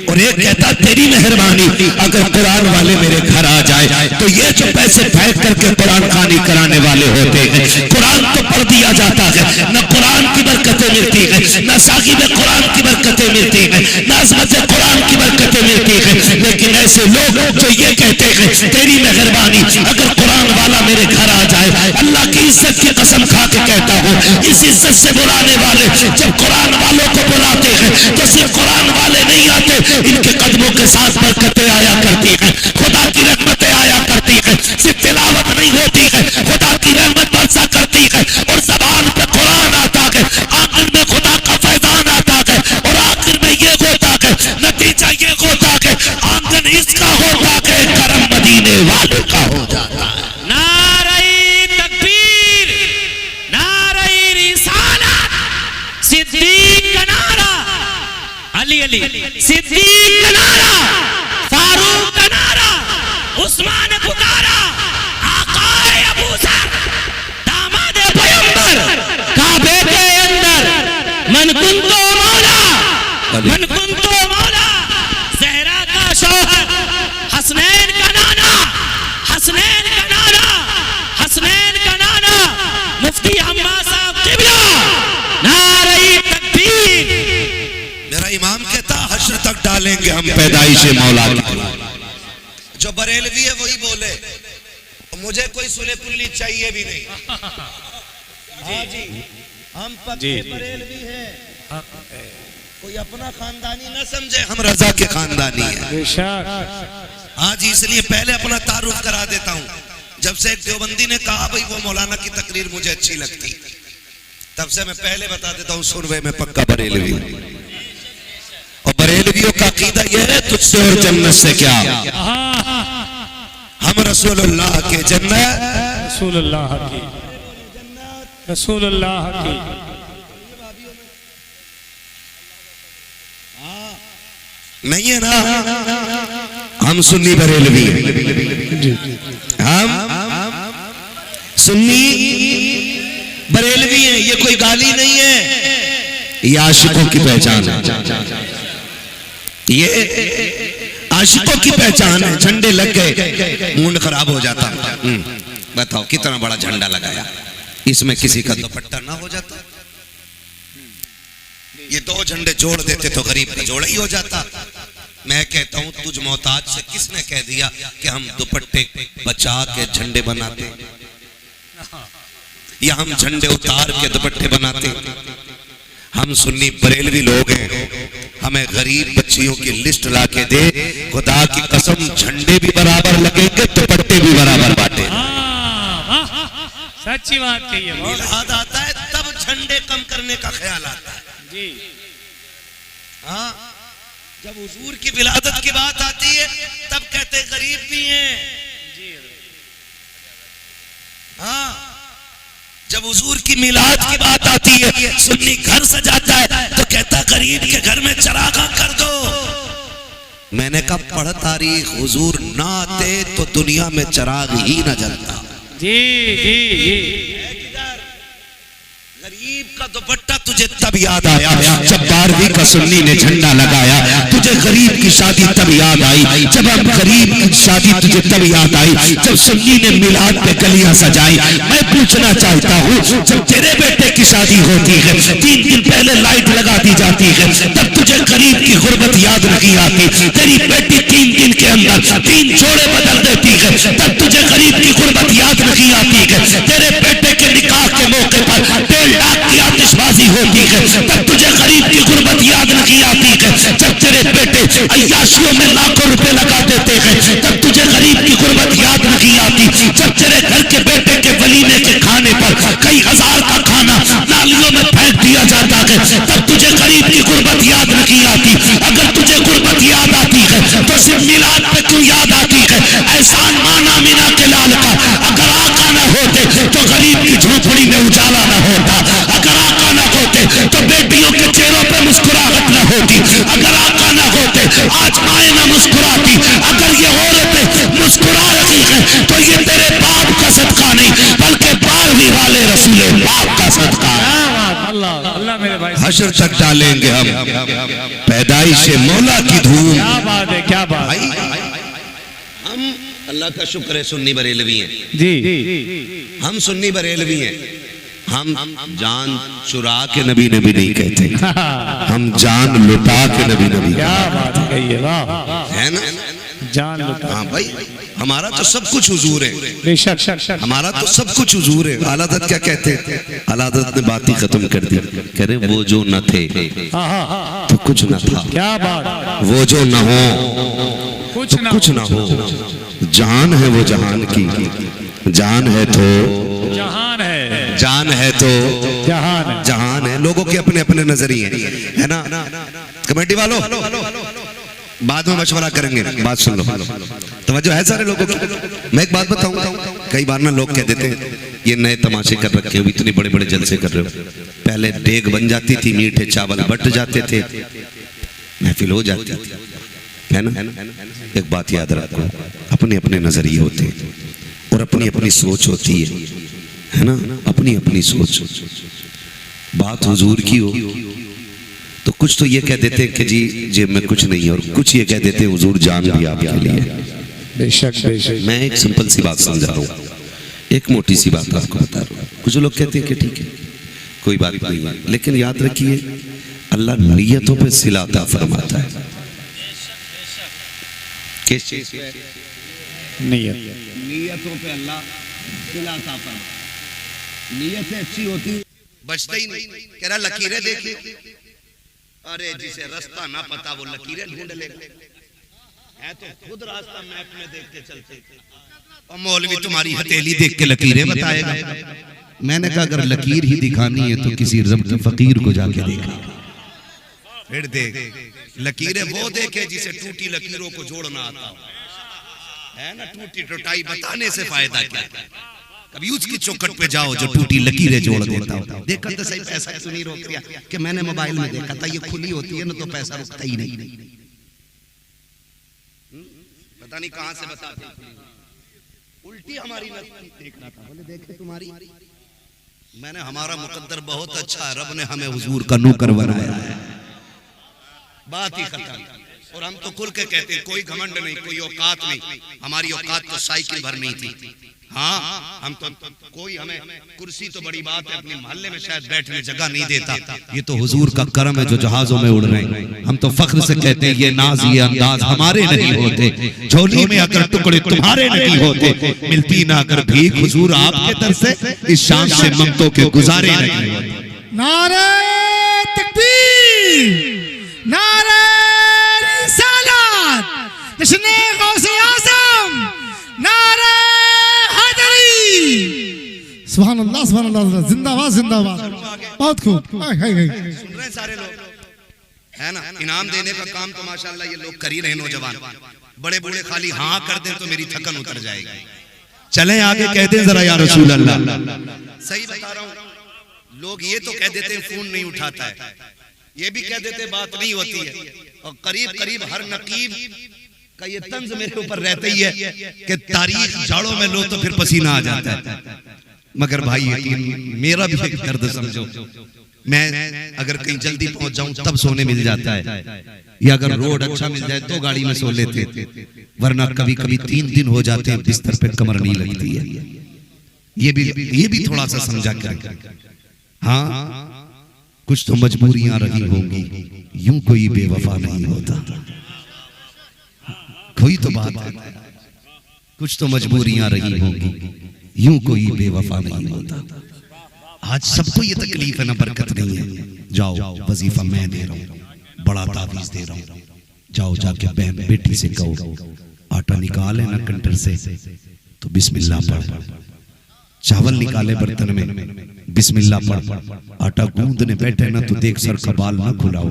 और एक कहता तेरी मेहरबानी अगर कुरान वाले मेरे घर आ जाए तो ये जो पैसे फेंक करके कुरान खानी कराने वाले होते हैं, कुरान तो पढ़ दिया जाता है, न कुरान की बरकतें मिलती है, न साहिब कुरान की बरकतें मिलती है, न अज़मत कुरान की बरकतें मिलती है। लेकिन ऐसे लोग जो ये कहते हैं तेरी मेहरबानी अगर कुरान वाला मेरे घर आ जाए, अल्लाह की इज्जत की कसम खा के कहता हूँ, इस इज्जत से बुलाने वाले जब कुरान वालों को बुलाते हैं तो सिर्फ कुरान वाले नहीं आते, इनके कदमों के साथ बरकतें आया करती हैं, खुदा की रहमतें आया करती हैं। सिर्फ तिलावत नहीं होती है, खुदा की रहमत बरसा करती है, और ज़बान पे कुरान आता है, आखिर में खुदा का फैजान आता है, और आखिर में ये होता है, नतीजा ये होता है, आंगन इसका होता है, करम मदीने वाले का हो जाता है। सिद्दीक का नारा, अली अली सिद्दीक का नारा, फारूक का नारा, उस्मान पुकारा, आकाए अबू सर, दामाद पैगंबर, काबे के अंदर मन कुंतो मौला, मन कुंतो मौला, ज़हरा का शौहर, हसनैन का नाना, हसनैन का नाना, हसनैन का नाना, मुफ्ती हम्माद साहब किबला। मेरा इमाम कहता हश्र तक डालेंगे हम पैदाइश मौला की। जो बरेलवी है वही बोले, मुझे कोई सुले कुल्ली चाहिए भी नहीं। हाँ जी, हम पक्के बरेलवी हैं, कोई अपना खानदानी ना समझे, हम रजा के खानदानी हैं। हाँ जी, इसलिए पहले अपना तारुफ करा देता हूँ। जब से एक देवबंदी ने कहा भाई वो मौलाना की तकरीर मुझे अच्छी लगती, तब से मैं पहले बता देता हूँ सुरवे में पक्का बरेलवी, और बरेलवियों का अकीदा यह है तुझसे और जन्नत से क्या, हम रसूलुल्लाह के जन्नत, रसूलुल्लाह की, रसूलुल्लाह की। नहीं है ना, हम सुन्नी बरेलवी, हम सुन्नी बरेलवी हैं। ये कोई गाली नहीं है, ये आशिकों की पहचान है, ये आशिकों की पहचान है। झंडे लग गए मूड खराब हो जाता। बताओ कितना बड़ा झंडा लगाया, इसमें किसी का दुपट्टा ना हो जाता? ये 2 झंडे जोड़ देते तो गरीब का जोड़ा ही हो जाता। मैं कहता हूं तुझ मोहताज से किसने कह दिया कि हम दुपट्टे बचा के झंडे बनाते, या हम झंडे उतार के दुपट्टे बनाते? हम सुन्नी बरेलवी लोग हैं, हमें गरीब बच्चियों की लिस्ट ला के दे, खुदा की कसम झंडे भी बराबर लगेंगे, दुपट्टे भी बराबर बांटे। सच्ची बात कही है। मिलाद आता है तब झंडे कम करने का ख्याल आता है जी। हाँ, जब हुजूर की विलादत की बात आती है तब कहते गरीब भी हैं। हाँ, जब हुजूर की मिलाद की बात आती है, सुन्नी घर सजाता है तो कहता गरीब के घर में चरागा कर दो। मैंने कहा पढ़ तारीख, हुजूर ना आते तो दुनिया में चराग ही न जलता। जी जी जी। गरीब का दुपट्टा तुझे तब याद आया जब 12वीं का सुन्नी ने झंडा लगाया, तुझे गरीब की शादी तब याद आई जब हम गरीब की शादी शादी तुझे तब याद आई जब सुन्नी ने मिलाद पे गलियां सजाई। मैं पूछना चाहता हूँ, जब तेरे बेटे की शादी होती है 3 दिन पहले लाइट लगा दी जाती है, तब तुझे करीब की गुर्बत याद नहीं आती। तेरी बेटी 3 दिन के अंदर 3 जोड़े बदल देती है, तब तुझे करीब की गुर्बत याद नहीं आती है। तेरे बेटे के निकाह के मौके पर 1.5 लाख की आतिशबाजी होती है, तब तुझे करीब की गुर्बत याद नहीं आती है। जब तेरे बेटे अय्याशियों में लाखों रुपए लगा देते हैं, तब तुझे गरीब की गुर्बत याद नहीं आती। जब तेरे घर के बेटे के वलीमे के खाने पर कई हजार का खाना नालियों में फेंक दिया जाता है, तब तुझे गरीब की गुर्बत याद नहीं आती। अगर तुझे गुर्बत याद आती है तो सिर्फ मिलाद पे क्यों याद आती है? एहसान माना मीना के लाल का, अगर आका न होते तो गरीब की झोपड़ी में उजाला न होता। अगर आका न होते तो बेटियों के चेहरों पे मुस्कुराहट न होती। अगर आका न होते आज माए न मुस्कुराती। अगर ये औरतें मुस्कुरा रही हैं तो ये तेरे बाप का सदका नहीं बल्कि 12वीं वाले रसूल बाप का सदका है। अल्लाह अल्लाह मेरे भाई, हश्र तक डालेंगे हम पैदाइश मौला की धूम। क्या बात है, क्या बात है। हम अल्लाह का शुक्र है सुन्नी बरेलवी हैं जी, हम सुन्नी बरेलवी हैं। हम जान चुरा के नबी नबी नहीं कहते, हम जान लुटा के नबी नबी क्या बात है, ये वाह, है ना? जान लुटा। हाँ भाई, हमारा तो सब कुछ हुजूर है, बेशक हमारा तो सब कुछ हुजूर है। आला हज़रत क्या कहते हैं? आला हज़रत ने बात ही खत्म कर दी, कह रहे वो जो न थे तो कुछ न था, क्या बात, वो जो न हो कुछ तो कुछ न हो। जान है वो जहान की, जान है तो जहान है, जान है तो जहान है, जहान है। लोगों के अपने अपने नजरिए है ना। कमेटी वालों बाद में मशवरा करेंगे, बात सुन लो, तवज्जो है सारे लोगों की। मैं एक बात बताऊं, कई बार ना लोग कह देते हैं ये नए तमाशे कर रखे हो, इतने बड़े बड़े जलसे कर रहे हो। पहले डेग बन जाती थी, मीठे चावल बट जाते थे, महफिल हो जाती थी, है ना। एक बात याद रखो, अपने अपने नजरिए होते हैं और अपनी अपनी सोच होती है ना, अपनी अपनी सोच। बात हुजूर की हो तो कुछ तो ये कह देते हैं कि जी जेब में कुछ नहीं है, और कुछ ये कह देते हैं हुजूर जान भी आपके लिए। बेशक बेशक। मैं एक सिंपल सी बात समझा रहा हूँ, एक मोटी सी बात आपको बता रहा हूँ। कुछ लोग कहते हैं कि ठीक है कोई बात नहीं है, लेकिन याद रखिए अल्लाह नियतों पे सिला अता फरमाता है। किस चीज? नियतों पे अल्लाह सिला अता फरमाता है। नियतें अच्छी होती बचता ही नहीं। कह रहा लकीरें देखिए, अरे जिसे रास्ता ना पता वो लकीरें ढूंढ लेगा, है तो खुद रास्ता मैप में देख के चलते। और मौलवी तुम्हारी हथेली देख के लकीरें बताएगा। मैंने कहा अगर लकीर ही दिखानी है तो किसी ज़ब्त फकीर को जाके देखा, फिर देख लकीरें वो देखे जिसे टूटी लकीरों को जोड़ना आता हो, है ना। टूटी टुटाई बताने से फायदा क्या? कभी उसकी चौखट पे जाओ जो टूटी लकीरें जोड़ देता हो। देखा तो सही, पैसा क्यों नहीं रोक रहा? कि मैंने मोबाइल में देखा था ये खुली होती है ना तो पैसा रुकता ही नहीं। पता नहीं कहां से बताते, उल्टी हमारी देख रहा था, बोले देखे तुम्हारी। मैंने हमारा मुकद्दर बहुत अच्छा है, रब ने हमें हुजूर का नौकर बनाया है, बात ही खत्म। और हम तो खुल के कहते हैं कोई घमंड नहीं, कोई औकात नहीं। हमारी औकात तो साइकिल भर नहीं थी। हाँ, हम तो कोई हमें कुर्सी तो बड़ी बात है, अपने मोहल्ले में शायद बैठने जगह नहीं देता। ये तो हुजूर का करम है जो जहाजों में उड़ रहे हैं। हम तो फख्र से कहते हैं ये नाज ये अंदाज हमारे नहीं होते, झोली में अगर टुकड़े तुम्हारे नहीं होते, मिलती ना अगर भीख हुजूर आपके दर से, इस शाम से ममतों के गुजारे नहीं होते। नारे तकबीर, नारे रिसालत, जश्न गौसे आज़म, नारे सुभान अल्लाह, सुभान अल्लाह, जिंदाबाद जिंदाबाद। बहुत खूब, सुन रहे हैं सारे लोग, है ना। इनाम देने का काम तो माशाल्लाह ये लोग कर ही रहे। नौजवान बड़े बूढ़े खाली हाँ कर दें तो मेरी थकन उतर जाएगी। चलें आगे, कह दें जरा या रसूल अल्लाह। सही बता रहा हूँ, लोग ये तो कह देते हैं फोन नहीं उठाता है, ये भी कह देते बात नहीं होती है, और करीब करीब हर नकीब का ये तंज मेरे ऊपर रहता ही है कि तारीख झाड़ों में लो तो फिर पसीना आ जाता है। मगर भाई यकीन मेरा भी एक दर्द समझो, मैं अगर कहीं जल्दी पहुंच जाऊं तब सोने मिल जाता है, या अगर रोड अच्छा मिल जाए तो गाड़ी में सो लेते, वरना कभी कभी 3 दिन हो जाते हैं बिस्तर पे कमर नहीं लगती है। ये भी थोड़ा सा समझा कर। हाँ, कुछ तो मजबूरियां रही होंगी, यूं कोई बेवफा नहीं होता। कोई तो बात है, कुछ तो मजबूरियां रही होंगी, यूं कोई बेवफा नहीं होता। आज सबको ये तकलीफ है ना, बरकत नहीं है। जाओ, वजीफा मैं दे रहा हूं, बड़ा तावीज दे रहा हूं, जाओ जाके बहन बेटी से कहो आटा निकाले ना कंटर से तो बिस्मिल्लाह पढ़, चावल निकाले बर्तन में बिस्मिल्लाह पढ़, आटा गूंदने बैठे ना तो देख सर का बाल ना खुलाओ,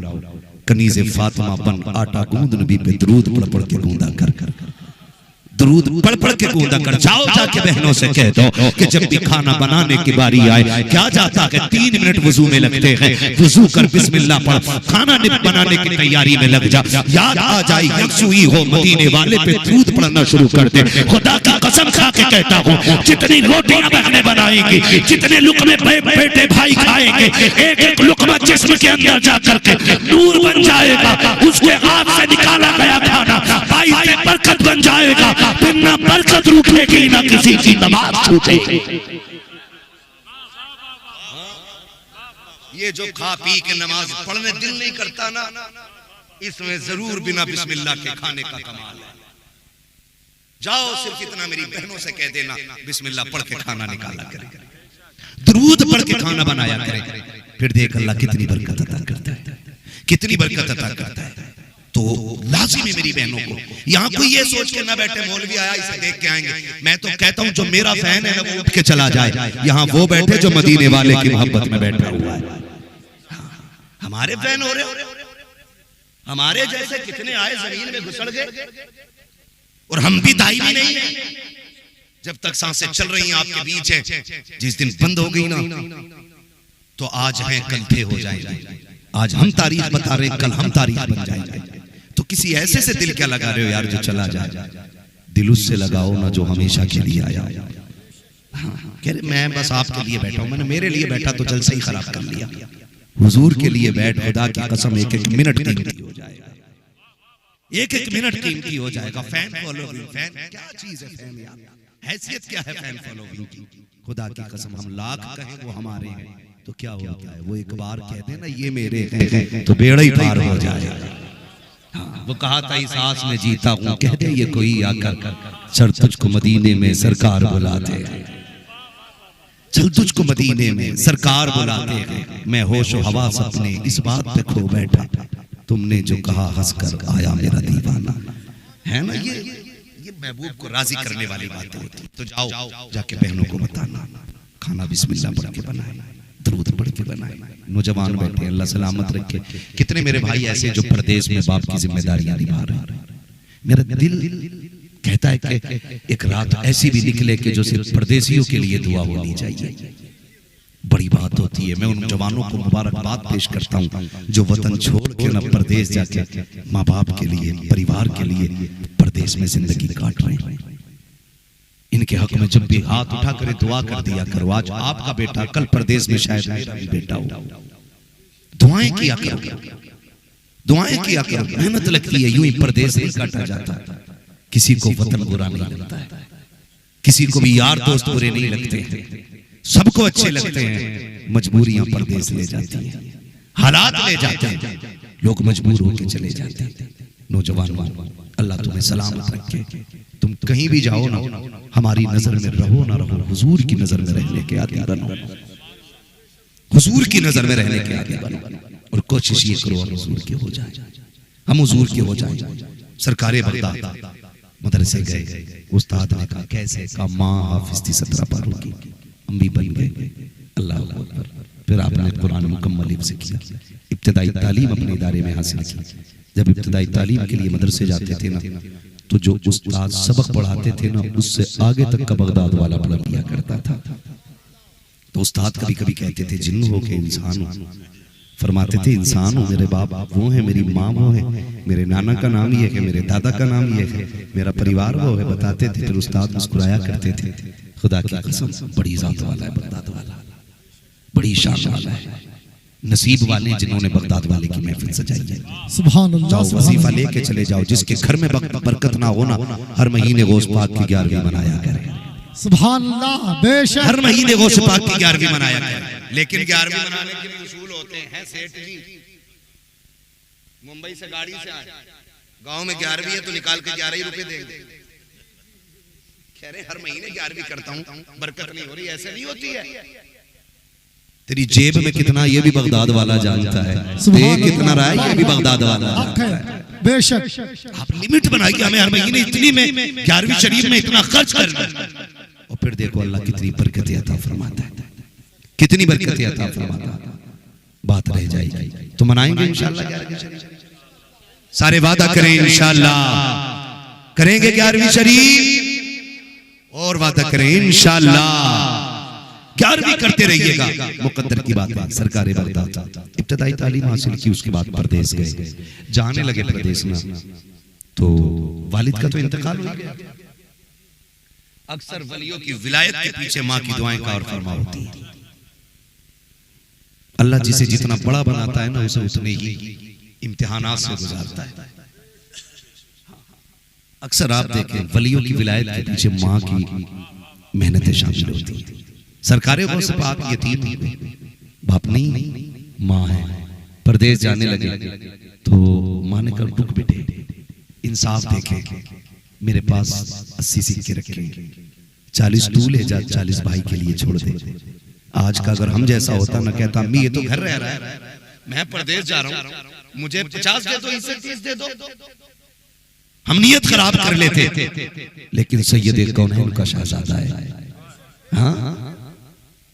कनीज़े फातिमा बन आटा गूंद नबी पे दरूद पढ़ पढ़ के गूंदा कर, दरूद पढ़ पढ़ के गूंदा कर। जाओ जाके बहनों से कह दो कि जब भी खाना बनाने की बारी आए, क्या जाता है 3 मिनट वजू में लगते हैं, वजू कर बिस्मिल्लाह पढ़, खाना बनाने की तैयारी में लग जा, याद आ जाए यकसुई हो मदीने वाले पे दरूद पढ़ना शुरू कर दे। खुदा की कसम खा के कहता हूँ, जितनी रोटियां बहनें बनाएंगी, जितने लुकमे बेटे भाई खाएंगे, एक एक लुकमा जिस्म के अंदर जा करके नूर बन जाएगा। उसके हाथ से निकाला गया खाना भाई से बरकत बन जाएगा, फिर ना बरकत रुकेगी ना किसी की नमाज छूटेगी। ये जो खा पी के नमाज पढ़ने दिल नहीं करता ना, इसमें जरूर बिना बिस्मिल्लाह के खाने का कमाल है। जाओ सिर्फ इतना मेरी बहनों से कह देना, बिस्मिल्लाह पढ़ के खाना निकाला करे, दरूद पढ़ के खाना बनाया करे, फिर देख अल्लाह कितनी बरकत अता करता है, कितनी बरकत अता करता है। तो लाजिमी मेरी बहनों को यहाँ कोई ये सोच के ना बैठे मौलवी आया इसे देख के आएंगे। मैं तो कहता हूँ जो मेरा फैन है ना वो उठ के चला जाए, यहाँ वो बैठे जो मदीने वाले की मोहब्बत में बैठा हुआ है। हमारे फैन हो रहे, हमारे जैसे कितने आए जमीन में घुसड़ गए, और हम भी दाई भी नहीं है। जब तक सांसें चल रही हैं आपके बीच है, जिस दिन बंद हो गई ना तो आज हैं कल थे हो जाएंगे। आज हम तारीख बता रहे हैं, कल हम तारीख बन जाएंगे। तो किसी ऐसे से दिल क्या लगा रहे हो यार जो चला जाए, दिल उससे लगाओ ना जो हमेशा के लिए आया। कह रहे मैं बस आपके लिए बैठा हूं, मैंने मेरे लिए बैठा तो जलसा ही खराब कर लिया। हुजूर के लिए बैठ, खुदा की कसम एक एक मिनट कीमती हो जाएगा, एक एक मिनट कीमती हो जाएगा। फैन फॉलोइंग, फैन क्या चीज है, फैन यार हैसियत क्या है फैन फॉलोइंग की। खुदा की कसम हम लाख कहें वो हमारे हैं तो क्या होता है, वो एक बार कहते हैं ना ये मेरे हैं तो बेड़ा ही पार हो जाएगा। हाँ, वो कहा था इस आस में जीता हूं, कह दे ये कोई आकर चल तुझको मदीने में सरकार बुलाते हैं, चल तुझको मदीने में सरकार बुलाते हैं। मैं होशो हवास अपने इस बात पे खो बैठा, तुमने जो कहा हंसकर आया मेरा दीवाना। है ना ये महबूब को राजी करने वाली बातें होती। तो जाओ जाके बहनों को बताना, खाना बिस्मिल्लाह पढ़ के बनाए, दरूद पढ़ के बनाए। नौजवान बैठे अल्लाह सलामत रखे। कितने मेरे भाई ऐसे जो परदेश में बाप की जिम्मेदारियां निभा रहे हैं। मेरा दिल कहता है कि एक रात ऐसी भी निकले कि जो सिर्फ परदेशियों के लिए दुआ होनी चाहिए। बड़ी बात होती है। मैं उन जवानों को मुबारकबाद पेश करता हूँ जो वतन छोड़ के ना परदेश जाके माँ बाप के लिए, परिवार के लिए परदेश में जिंदगी काट रहे हैं। इनके हक में जब भी हाथ उठा कर दुआ कर दिया करो। आज आपका बेटा कल परदेश में शायद मेरा भी बेटा हो, दुआएं किया करो, दुआएं किया करो। मेहनत लगती है, यूं ही परदेश नहीं काटा जाता। किसी को वतन बुरा नहीं लगता है, किसी को भी यार दोस्त बुरे नहीं लगते हैं, सबको अच्छे लगते हैं। मजबूरियां परदेश ले जाती हैं, हालात ले जाते हैं, लोग मजबूर होकर चले जाते हैं। नौजवान अल्लाह तुम्हें सलामत रखे। तुम कहीं भी जाओ ना, हमारी नजर में रहो ना रहो, हुजूर की नजर में रहने के आदी बनो, हुजूर की नजर में रहने के आदी बनो। और कोशिश ये करो हम हुजूर के हो जाए, हम हुजूर के हो जाए। सरकारे बगदाद मदरसे गए, उस्ताद ने कहा कैसे, कहा माँ हाफिज थी 17 पारों की, हम भी बन गए। अल्लाह अकबर। फिर आपने कुरान मुकम्मल हिफ्ज़ किया, इब्तिदाई तालीम अपने इदारे में हासिल की। जब इब्तिदाई तालीम के लिए मदरसे जाते थे ना, तो जो उस्ताद सबक पढ़ाते थे ना, उससे आगे तक का बगदाद वाला पढ़ लिया करता था। तो उस्ताद कभी कभी कहते थे जिन्न हो के इंसान हो, फरमाते थे इंसान हो, मेरे बाप वो है, मेरी माँ वो है, मेरे नाना का नाम ये है, मेरे दादा का नाम ये है, मेरा परिवार वो है, बताते थे। फिर उस्ताद मुस्कुराया करते थे, खुदा की कसम बड़ी जात वाला है बगदाद वाला, बड़ी शान वाला है। नसीब वाले जिन्होंने बगदाद वाले की महफिल सजाई है। सुभान अल्लाह, जाओ सुभान वजीफा अल्लाह। लेके चले जाओ। जिसके घर में बरकत ना हो ना, हर महीने गौस पाक की 11वीं मनाया करें। सुभान अल्लाह, बेशक हर महीने गौस पाक की 11वीं मनाया करें। लेकिन 11वीं मनाने के लिए उसूल होते हैं। सेठ जी मुंबई से गाड़ी से आए, गांव में 11वीं है तो निकाल के 11 ही रुपए देंगे। कह रहे हर महीने 11वीं करता हूं, बरकत नहीं हो रही। ऐसे नहीं होती है। तेरी जेब में कितना ये भी बगदाद वाला जानता है, दे कितना रहा है ये भी बगदाद वाला जानता है। बेशक आप लिमिट बनाइए, हमें हर महीने इतनी में 11वीं शरीफ में इतना खर्च करना। और फिर देखो अल्लाह कितनी बरकत अता फरमाता है, कितनी बरकत अता फरमाता है। बात रह जाएगी तो मनाएंगे इंशाअल्लाह 11वीं शरीफ। सारे वादा करें इंशाअल्लाह करेंगे 11वीं शरीफ, और वादा करें इंशाअल्लाह 11वीं करते रहिएगा। मुकद्दर की बात है। सरकार बगदाद इब्तदाई तालीम हासिल की, उसके बाद परदेश गए। जाने लगे परदेश में तो वालिद का तो इंतकाल हो गया। अक्सर वलियों की विलायत के पीछे माँ की दुआएं का और फरमा होती है। अल्लाह जिसे जितना बड़ा बनाता है ना, उसे उतने ही इम्तिहानात से गुजारता है। अक्सर आप देखें वलियों की विलायत के पीछे माँ की मेहनतें शामिल होती हैं। सरकारें गौस पाक यतीम बाप नहीं, माँ है। परदेश जाने लगे तो माँ ने कहा रुक बेटे, इंसाफ देखे, मेरे पास 80 सिक्के रखे, 40 तू ले जा, 40 भाई के लिए छोड़ दे। आज का अगर हम जैसा होता ना, कहता अम्मी ये तो घर रह रहा है, मैं परदेश जा रहा हूँ, मुझे 50 दे दो, इससे 30 दे दो। हम नियत खराब कर लेते। लेकिन सैयद कौनैन का शहजादा है, हाँ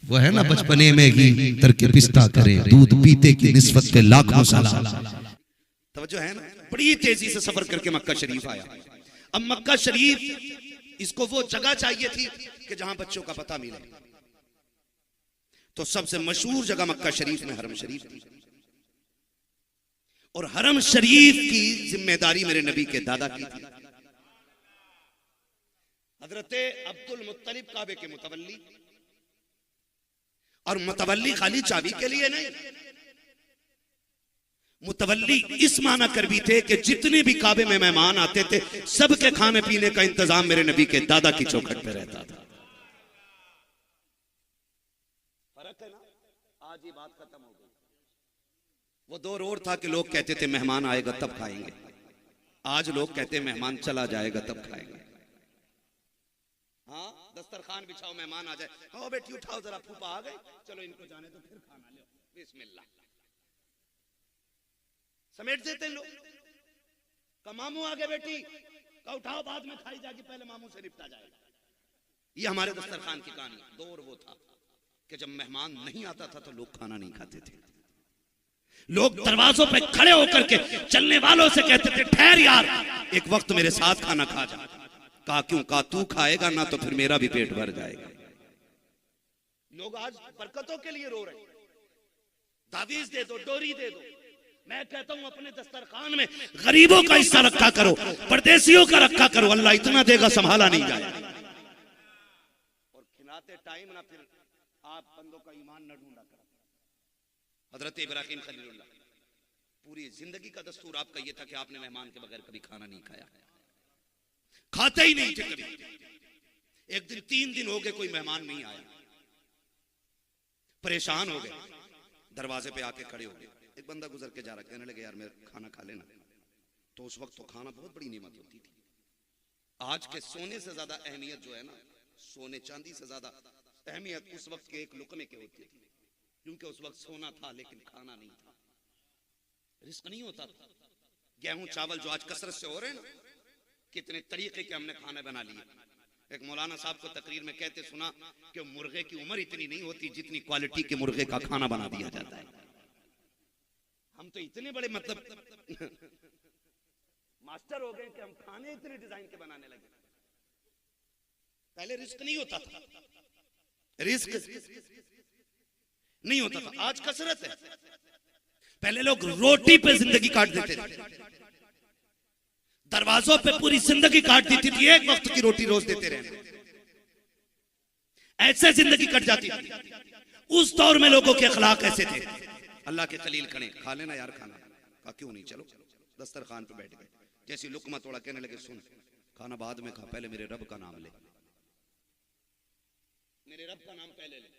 वो है ना, बचपने में ही तरके पिस्ता करे, दूध पीते की निस्बत पे लाखों सलाम। तवज्जो है ना। बड़ी तेजी से सफर करके मक्का शरीफ आया। अब मक्का शरीफ इसको वो जगह चाहिए थी कि जहां बच्चों का पता मिले, तो सबसे मशहूर जगह मक्का शरीफ में हरम शरीफ थी। और हरम शरीफ की जिम्मेदारी मेरे नबी के दादा की थी। हजरत अब्दुल मुत्तलिब काबे के मुतवल्ली, और मुतवल्ली खाली चाबी के लिए नहीं, मुतवल्ली इस माना कर भी थे कि जितने भी काबे में मेहमान आते थे सबके खाने पीने का इंतजाम मेरे नबी के दादा की चौखट पे रहता था। फर्क है ना, आज ये बात खत्म हो गई। वो दौर और था कि लोग कहते थे मेहमान आएगा तब खाएंगे, आज लोग कहते मेहमान चला जाएगा तब खाएंगे। हाँ, दस्तरखान बिछाओ, मेहमान आ जाए, हाँ बेटी उठाओ जरा, फूफा आ गए, चलो इनको जाने तो फिर खाना लो, बिस्मिल्लाह, समेट देते लोग। का मामू आ गए बेटी, का उठाओ बाद में खाई जाएगी, पहले मामू से निपटा जाएगा। ये हमारे दस्तरखान की कहानी। दौर वो था कि जब मेहमान नहीं आता था तो लोग खाना नहीं खाते थे। लोग दरवाजों पे खड़े होकर के चलने वालों से कहते थे ठहर यार, एक वक्त मेरे साथ खाना खा जा। कहा क्यों? कहा तू खाएगा ना तो फिर मेरा भी पेट भर जाएगा। लोग आज बरकतों के लिए रो रहे हैं, तावीज दे दो, डोरी दे दो। मैं कहता हूं अपने दस्तरखान में गरीबों का हिस्सा रखा करो, परदेशियों का रखा करो, अल्लाह इतना देगा संभाला नहीं जाएगा। और खिलाते टाइम ना फिर आप बंदों का ईमान न ढूंढा करो। हजरत इब्राहिम खलीलुल्लाह, पूरी जिंदगी का दस्तूर आपका यह था कि आपने मेहमान के बगैर कभी खाना नहीं खाया, खाते ही नहीं थे कभी। एक दिन 3 दिन हो गए कोई मेहमान नहीं आया, परेशान हो गए, दरवाजे पे आके खड़े हो गए। एक बंदा गुजर के जा रहा, कहने लगे यार मेरा खाना खा लेना। तो उस वक्त तो खाना बहुत बड़ी नेमत होती थी। आज के सोने से ज्यादा अहमियत जो है ना, सोने चांदी से ज्यादा अहमियत उस वक्त के एक लुकमे के होती थी, क्योंकि उस वक्त सोना था लेकिन खाना नहीं था, रिस्क नहीं होता था। गेहूं चावल जो आज कसरत से हो रहे हैं ना, कितने तरीके के हमने खाने बना लिए। एक मौलाना साहब को तकरीर में कहते सुना कि मुर्गे की उम्र इतनी नहीं होती जितनी क्वालिटी के मुर्गे का खाना बना दिया जाता है। हम तो इतने बड़े मतलब मास्टर हो गए कि हम खाने इतने डिजाइन के बनाने लगे। पहले रिस्क नहीं होता था, रिस्क नहीं होता था, आज कसरत है। पहले लोग रोटी पे जिंदगी काट देते थे, दरवाजों पे पूरी जिंदगी काट देती थी, एक वक्त की रोटी रोज देते रहे, ऐसे जिंदगी कट जाती थी। उस दौर में लोगों के अखलाक ऐसे थे अल्लाह के खलील खड़े, खा लेना यार खाना। कहा क्यों नहीं, चलो। दस्तरखान पे बैठ गए। जैसी लुकमा तोड़ा, कहने लगे सुन, खाना बाद में खा, पहले मेरे रब का नाम ले, मेरे रब का नाम पहले ले।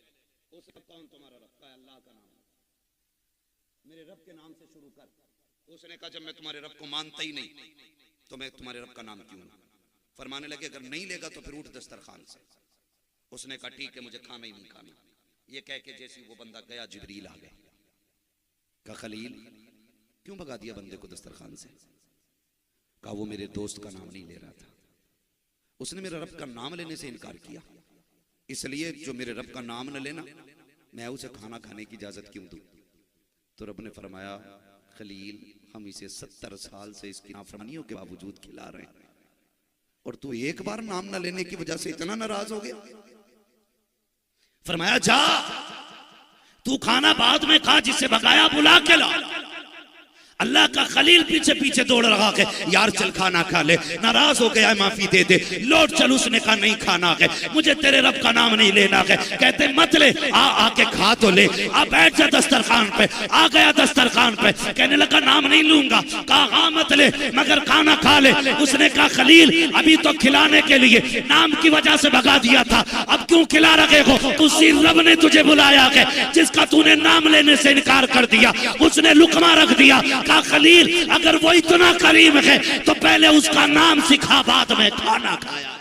उस रब कौन तुम्हारा रब? का अल्लाह का नाम, मेरे रब के नाम से शुरू कर। उसने कहा जब मैं तुम्हारे रब को मानता ही नहीं तो मैं तुम्हारे रब का नाम क्यों लूं? फरमाने लगे अगर नहीं लेगा तो फिर उठ दस्तरखान से। उसने कहा ठीक है, मुझे खाना ही नहीं खाना। ये कह के जैसे वो बंदा गया, जिब्रील आ गया। कहा खलील क्यों भगा दिया बंदे को दस्तरखान से? कहा वो मेरे दोस्त का नाम नहीं ले रहा था, उसने मेरे रब का नाम लेने से इनकार किया, इसलिए जो मेरे रब का नाम न लेना मैं उसे खाना खाने की इजाजत क्यों दूं? तो रब ने फरमाया खलील हम इसे 70 साल से इसकी नाफरमानियों के बावजूद खिला रहे हैं और तू एक बार नाम न लेने की वजह से इतना नाराज हो गया। फरमाया जा तू खाना बाद में खा, जिससे भगाया बुला के ला। अल्लाह का खलील पीछे पीछे दौड़ रहा है, यार चल खाना खा ले। नाराज हो गया, माफी दे दे, लौट चल। उसने कहा नहीं खाना है, मुझे तेरे रब का नाम नहीं लेना है। कहते मत ले, आके खा तो ले, आ बैठ जा दस्तरखान पे। आ गया दस्तरखान पे, कहने लगा नाम नहीं लूंगा। कहा हाँ मत ले मगर खाना खा ले। उसने कहा खलील अभी तो खिलाने के लिए नाम की वजह से भगा दिया था, अब क्यों खिला रखे हो? उसी रब ने तुझे बुलाया है जिसका तूने नाम लेने से इनकार कर दिया। उसने लुकमा रख दिया। कहा खलील अगर वो इतना करीम है तो पहले उसका नाम सिखा, बाद में खाना खाया।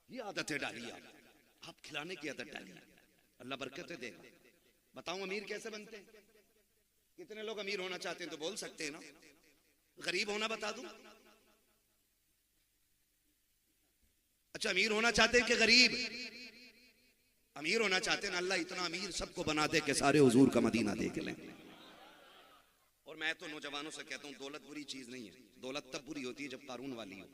ये आदतें डालिए आप खिलाने की आदत डालिए, अल्लाह बरकतें देगा। बताऊं अमीर कैसे बनते हैं? कितने लोग अमीर होना चाहते हैं तो बोल सकते हैं ना? गरीब होना बता दूं? अच्छा अमीर होना चाहते हैं कि गरीब? अमीर होना चाहते हैं ना, अल्लाह इतना अमीर सबको बना दे कि सारे हुजूर का मदीना देख लें। और मैं तो नौजवानों से कहता हूं दौलत बुरी चीज नहीं है, दौलत तब बुरी होती है जब कारून वाली हो।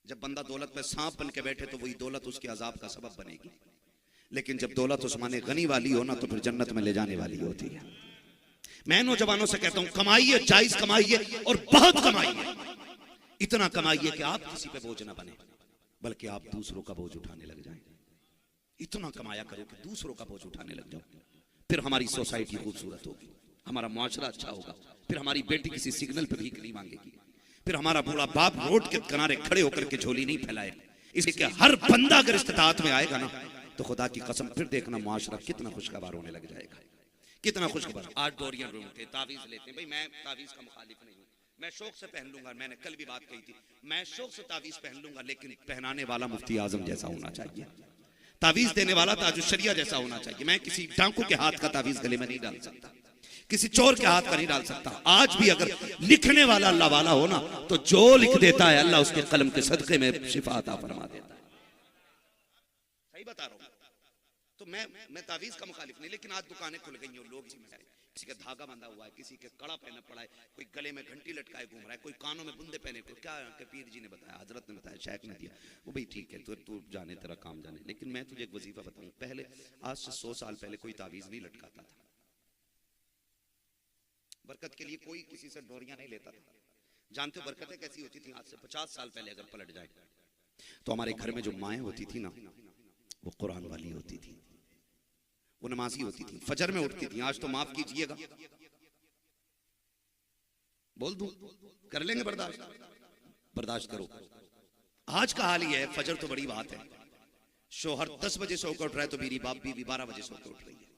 जब बंदा दौलत पे सांप बन के बैठे तो वही दौलत उसके अजाब का सबब बनेगी, लेकिन जब दौलत उस्मान गनी वाली हो ना तो फिर जन्नत में ले जाने वाली होती है। मैं नौजवानों से कहता हूं कमाइए, जायज कमाइए और बहुत कमाइए। इतना कमाइए कि आप किसी पे बोझ ना बने, बल्कि आप दूसरों का बोझ उठाने लग जाएं। इतना कमाया करो कि दूसरों का बोझ उठाने लग जाओ, फिर हमारी सोसाइटी खूबसूरत होगी, हमारा मुआशरा अच्छा होगा, फिर हमारी बेटी किसी सिग्नल पर भीख नहीं मांगेगी, फिर हमारा बूढ़ा बाप रोड के किनारे खड़े होकर के झोली नहीं फैलाएगा। इसलिए हर बंदा अगर इस्तिताअत में आएगा ना तो खुदा की कसम फिर देखना मुआशरा कितना खुशगवार होने लग जाएगा, कितना खुशगवार। आज डोरियन ढूंढते तावीज लेते हैं, भाई मैं तावीज का मुखालिफ नहीं हूँ, मैं शौक से पहन लूंगा। मैंने कल भी बात कही थी, मैं शौक से तावीज पहन लूंगा, लेकिन पहनाने वाला मुफ्ती आजम जैसा होना चाहिए, तावीज देने वाला ताजुश शरिया जैसा होना चाहिए। मैं किसी डाकू के हाथ का तावीज गले में नहीं डाल सकता, किसी चोर के हाथ का नहीं डाल सकता। आज भी अगर लिखने वाला अल्लाह वाला हो ना तो जो लिख देता है अल्लाह उसके कलम के सदके में शिफा अता फरमा देता है। सही बता रहा हूं। तो मैं तावीज का मुखालिफ नहीं, लेकिन आज दुकानें खुल गई हैं, लोग किसी का धागा बंधा हुआ है, किसी के कड़ा पहना पड़ा है, कोई गले में घंटी लटकाए घूम रहा है, कोई कानों में बुंदे पहने। को क्या पीर जी ने बताया, हजरत ने बताया, शेख ने दिया, वो भाई ठीक है तू जाने तेरा काम जाने। लेकिन मैं तुझे एक वजीफा बताऊं, पहले आज से 100 साल पहले कोई तावीज नहीं लटकाता था, बरकत के लिए कोई किसी से डोरियां नहीं लेता था। जानते हो बरकतें कैसी होती थी? आज से 50 साल पहले अगर पलट जाए तो हमारे घर में जो माएँ होती थी ना वो कुरान वाली होती थी, वो नमाजी होती थी, फजर में उठती थी। आज तो माफ कीजिएगा, बोल दूं कर लेंगे बर्दाश्त करो। आज का हाल ही है, फजर तो बड़ी बात है, शोहर 10 बजे सो कर उठ रहा है तो मेरी बाप बीवी 12 बजे सो कर उठ रही है।